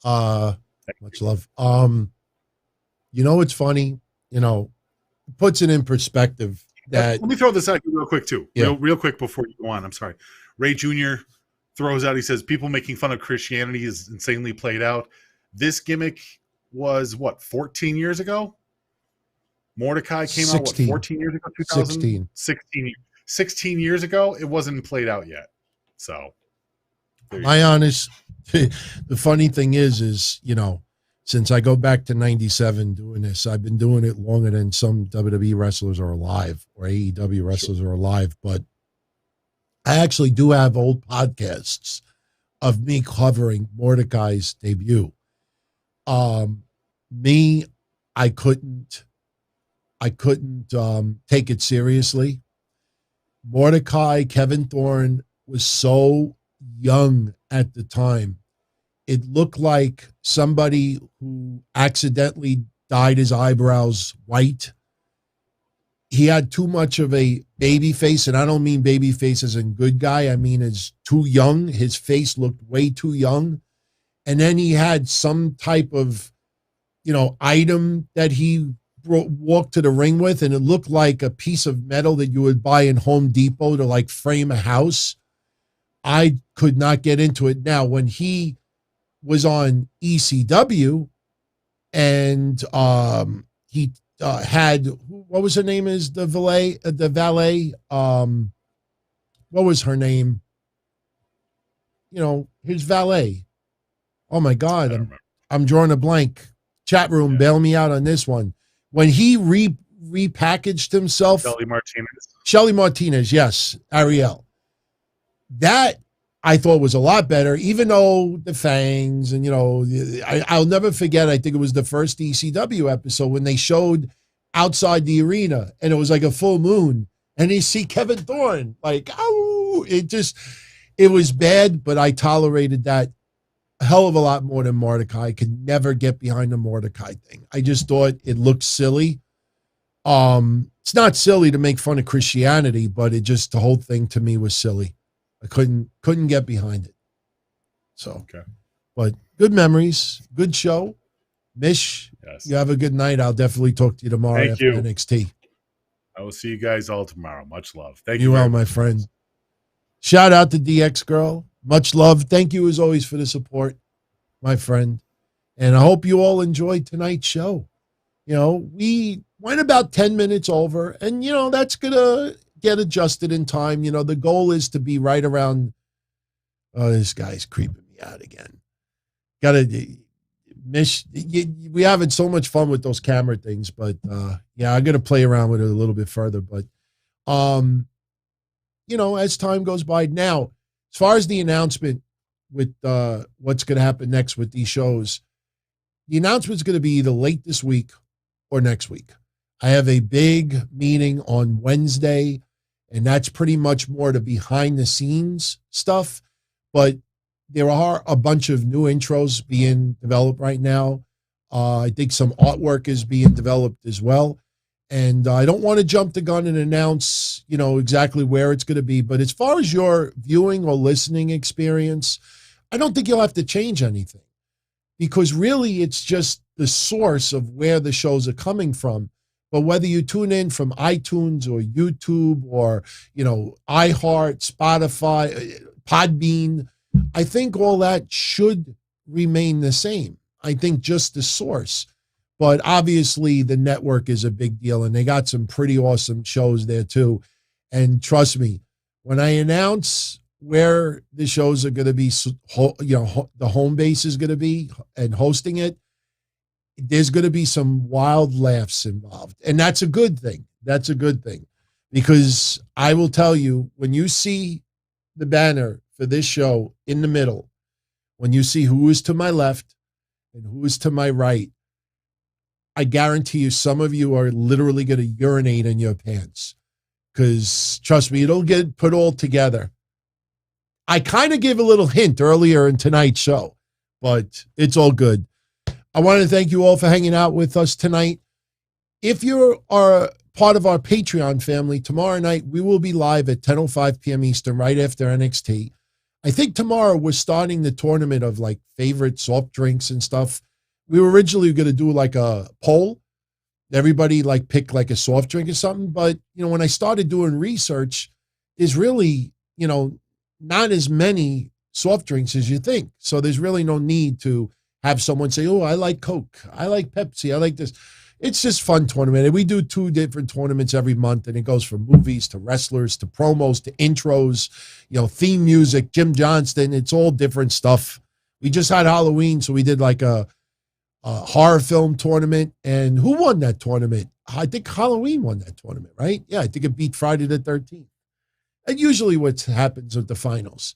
Much love. It's funny, puts it in perspective that let me throw this out real quick too. Yeah. Real quick before you go on. I'm sorry. Ray Jr. throws out, he says, people making fun of Christianity is insanely played out. This gimmick was 14 years ago? Mordecai came 16. out 14 years ago? 16 years ago? It wasn't played out yet. So the funny thing is, since I go back to 97 doing this, I've been doing it longer than some WWE wrestlers are alive or AEW wrestlers are alive. But I actually do have old podcasts of me covering Mordecai's debut. I couldn't take it seriously. Mordecai, Kevin Thorne was so young at the time. It looked like somebody who accidentally dyed his eyebrows white. He had too much of a baby face, and I don't mean baby face as a good guy. I mean as too young. His face looked way too young. And then he had some type of, item that he walked to the ring with, and it looked like a piece of metal that you would buy in Home Depot to frame a house. I could not get into it. Now, when he was on ECW and he had, what was her name, is the valet, what was her name, his valet. Oh my God, I'm drawing a blank. Chat room, bail me out on this one. When he repackaged himself, Shelly Martinez, yes, Ariel, that I thought was a lot better, even though the fangs and, I'll never forget, I think it was the first ECW episode when they showed outside the arena and it was like a full moon And you see Kevin Thorne, like, oh, it was bad, but I tolerated that a hell of a lot more than Mordecai. I could never get behind the Mordecai thing. I just thought it looked silly. It's not silly to make fun of Christianity, but the whole thing to me was silly. I couldn't get behind it. So, Okay. But good memories, good show. Mish, Yes. you have a good night. I'll definitely talk to you tomorrow Thank after you. NXT. I will see you guys all tomorrow. Much love. Thank You you. well, very my much. friend. Shout out to DX Girl. Much love. Thank you as always for the support, my friend. And I hope you all enjoyed tonight's show. We went about 10 minutes over, and, that's going to get adjusted in time. The goal is to be right around. Oh, this guy's creeping me out again. Mish, we having so much fun with those camera things, but yeah, I'm going to play around with it a little bit further. But, as time goes by now, as far as the announcement with what's going to happen next with these shows, the announcement's going to be either late this week or next week. I have a big meeting on Wednesday, and that's pretty much more the behind the scenes stuff. But there are a bunch of new intros being developed right now. I think some artwork is being developed as well. And I don't want to jump the gun and announce, exactly where it's going to be. But as far as your viewing or listening experience, I don't think you'll have to change anything, because really it's just the source of where the shows are coming from. But whether you tune in from iTunes or YouTube or, iHeart, Spotify, Podbean, I think all that should remain the same. I think just the source. But obviously the network is a big deal, and they got some pretty awesome shows there too. And trust me, when I announce where the shows are going to be, the home base is going to be and hosting it, there's going to be some wild laughs involved. And that's a good thing. That's a good thing, because I will tell you, when you see the banner for this show in the middle, when you see who is to my left and who is to my right, I guarantee you some of you are literally going to urinate in your pants, because trust me, it'll get put all together. I kind of gave a little hint earlier in tonight's show, but it's all good. I want to thank you all for hanging out with us tonight. If you are part of our Patreon family, tomorrow night we will be live at 10:05 p.m. Eastern, right after NXT. I think tomorrow we're starting the tournament of like favorite soft drinks and stuff. We were originally going to do like a poll. Everybody like pick like a soft drink or something. But, when I started doing research, there's really, not as many soft drinks as you think. So there's really no need to have someone say, oh, I like Coke, I like Pepsi, I like this. It's just fun tournament. And we do 2 different tournaments every month, and it goes from movies to wrestlers to promos to intros, theme music, Jim Johnston. It's all different stuff. We just had Halloween, so we did like a horror film tournament. And who won that tournament? I think Halloween won that tournament, right? Yeah, I think it beat Friday the 13th. And usually what happens with the finals.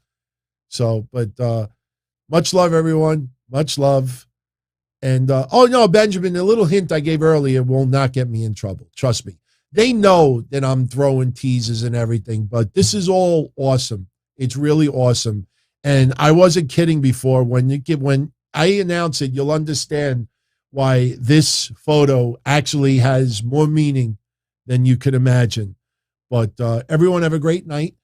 So, but much love, everyone. Much love. And, oh, no, Benjamin, the little hint I gave earlier will not get me in trouble. Trust me. They know that I'm throwing teases and everything, but this is all awesome. It's really awesome. And I wasn't kidding before. When I announce it, you'll understand why this photo actually has more meaning than you could imagine. But everyone have a great night.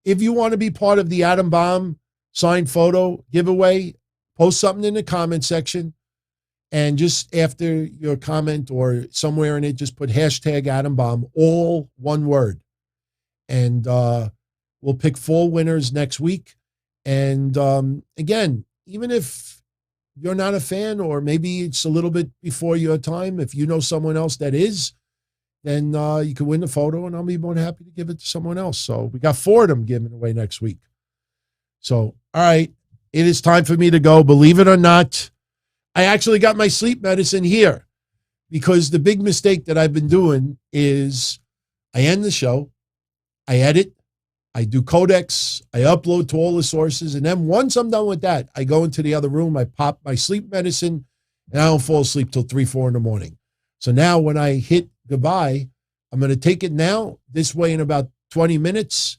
If you want to be part of the Atom Bomb signed photo giveaway, post something in the comment section. And just after your comment or somewhere in it, just put hashtag Atom Bomb, all one word. And we'll pick 4 winners next week. And again, even if you're not a fan, or maybe it's a little bit before your time, if you know someone else that is, then you can win the photo, and I'll be more than happy to give it to someone else. So we got 4 of them given away next week. So, all right, it is time for me to go. Believe it or not, I actually got my sleep medicine here, because the big mistake that I've been doing is I end the show, I edit, I do codecs, I upload to all the sources, and then once I'm done with that, I go into the other room, I pop my sleep medicine, and I don't fall asleep till 3, 4 in the morning. So now when I hit goodbye, I'm going to take it now. This way, in about 20 minutes,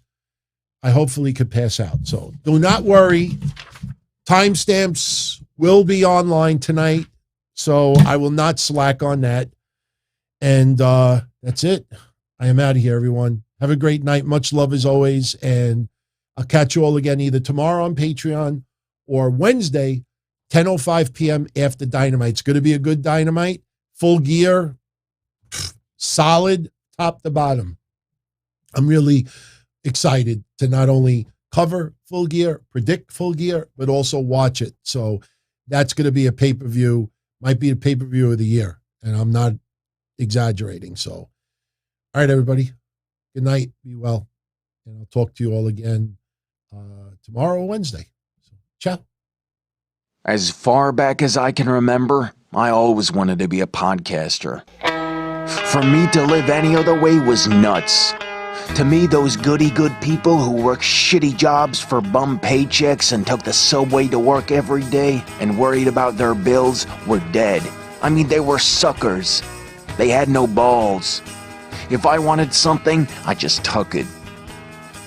I hopefully could pass out. So do not worry. Timestamps will be online tonight, so I will not slack on that. And that's it. I am out of here, everyone. Have a great night. Much love as always. And I'll catch you all again either tomorrow on Patreon or Wednesday, 10:05 p.m. after Dynamite. It's going to be a good Dynamite. Full gear, solid, top to bottom. I'm really excited to not only cover Full Gear, predict Full Gear, but also watch it. So that's going to be a pay-per-view, might be a pay-per-view of the year. And I'm not exaggerating. So, all right, everybody. Good night. Be well. And I'll talk to you all again tomorrow or Wednesday. So, ciao. As far back as I can remember, I always wanted to be a podcaster. For me to live any other way was nuts. To me, those goody-good people who worked shitty jobs for bum paychecks and took the subway to work every day and worried about their bills were dead. I mean, they were suckers. They had no balls. If I wanted something, I just took it.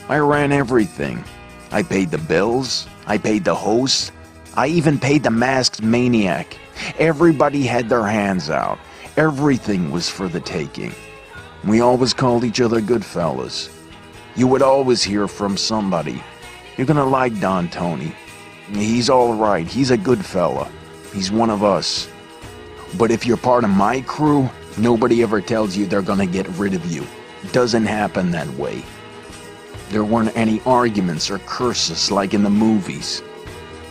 I ran everything. I paid the bills. I paid the host. I even paid the masked maniac. Everybody had their hands out. Everything was for the taking. We always called each other good fellas. You would always hear from somebody. You're gonna like Don Tony. He's alright. He's a good fella. He's one of us. But if you're part of my crew, nobody ever tells you they're gonna get rid of you. It doesn't happen that way. There weren't any arguments or curses like in the movies.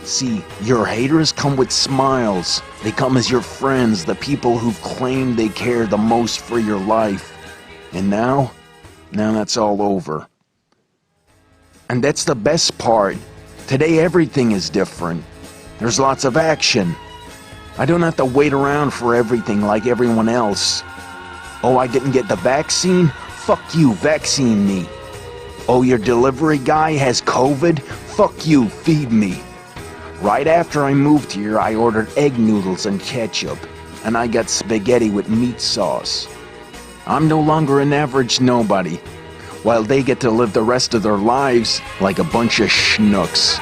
See, your haters come with smiles. They come as your friends, the people who've claimed they care the most for your life. And now that's all over. And that's the best part. Today everything is different. There's lots of action. I don't have to wait around for everything like everyone else. Oh, I didn't get the vaccine? Fuck you, vaccine me. Oh, your delivery guy has COVID? Fuck you, feed me. Right after I moved here, I ordered egg noodles and ketchup, and I got spaghetti with meat sauce. I'm no longer an average nobody, while they get to live the rest of their lives like a bunch of schnooks.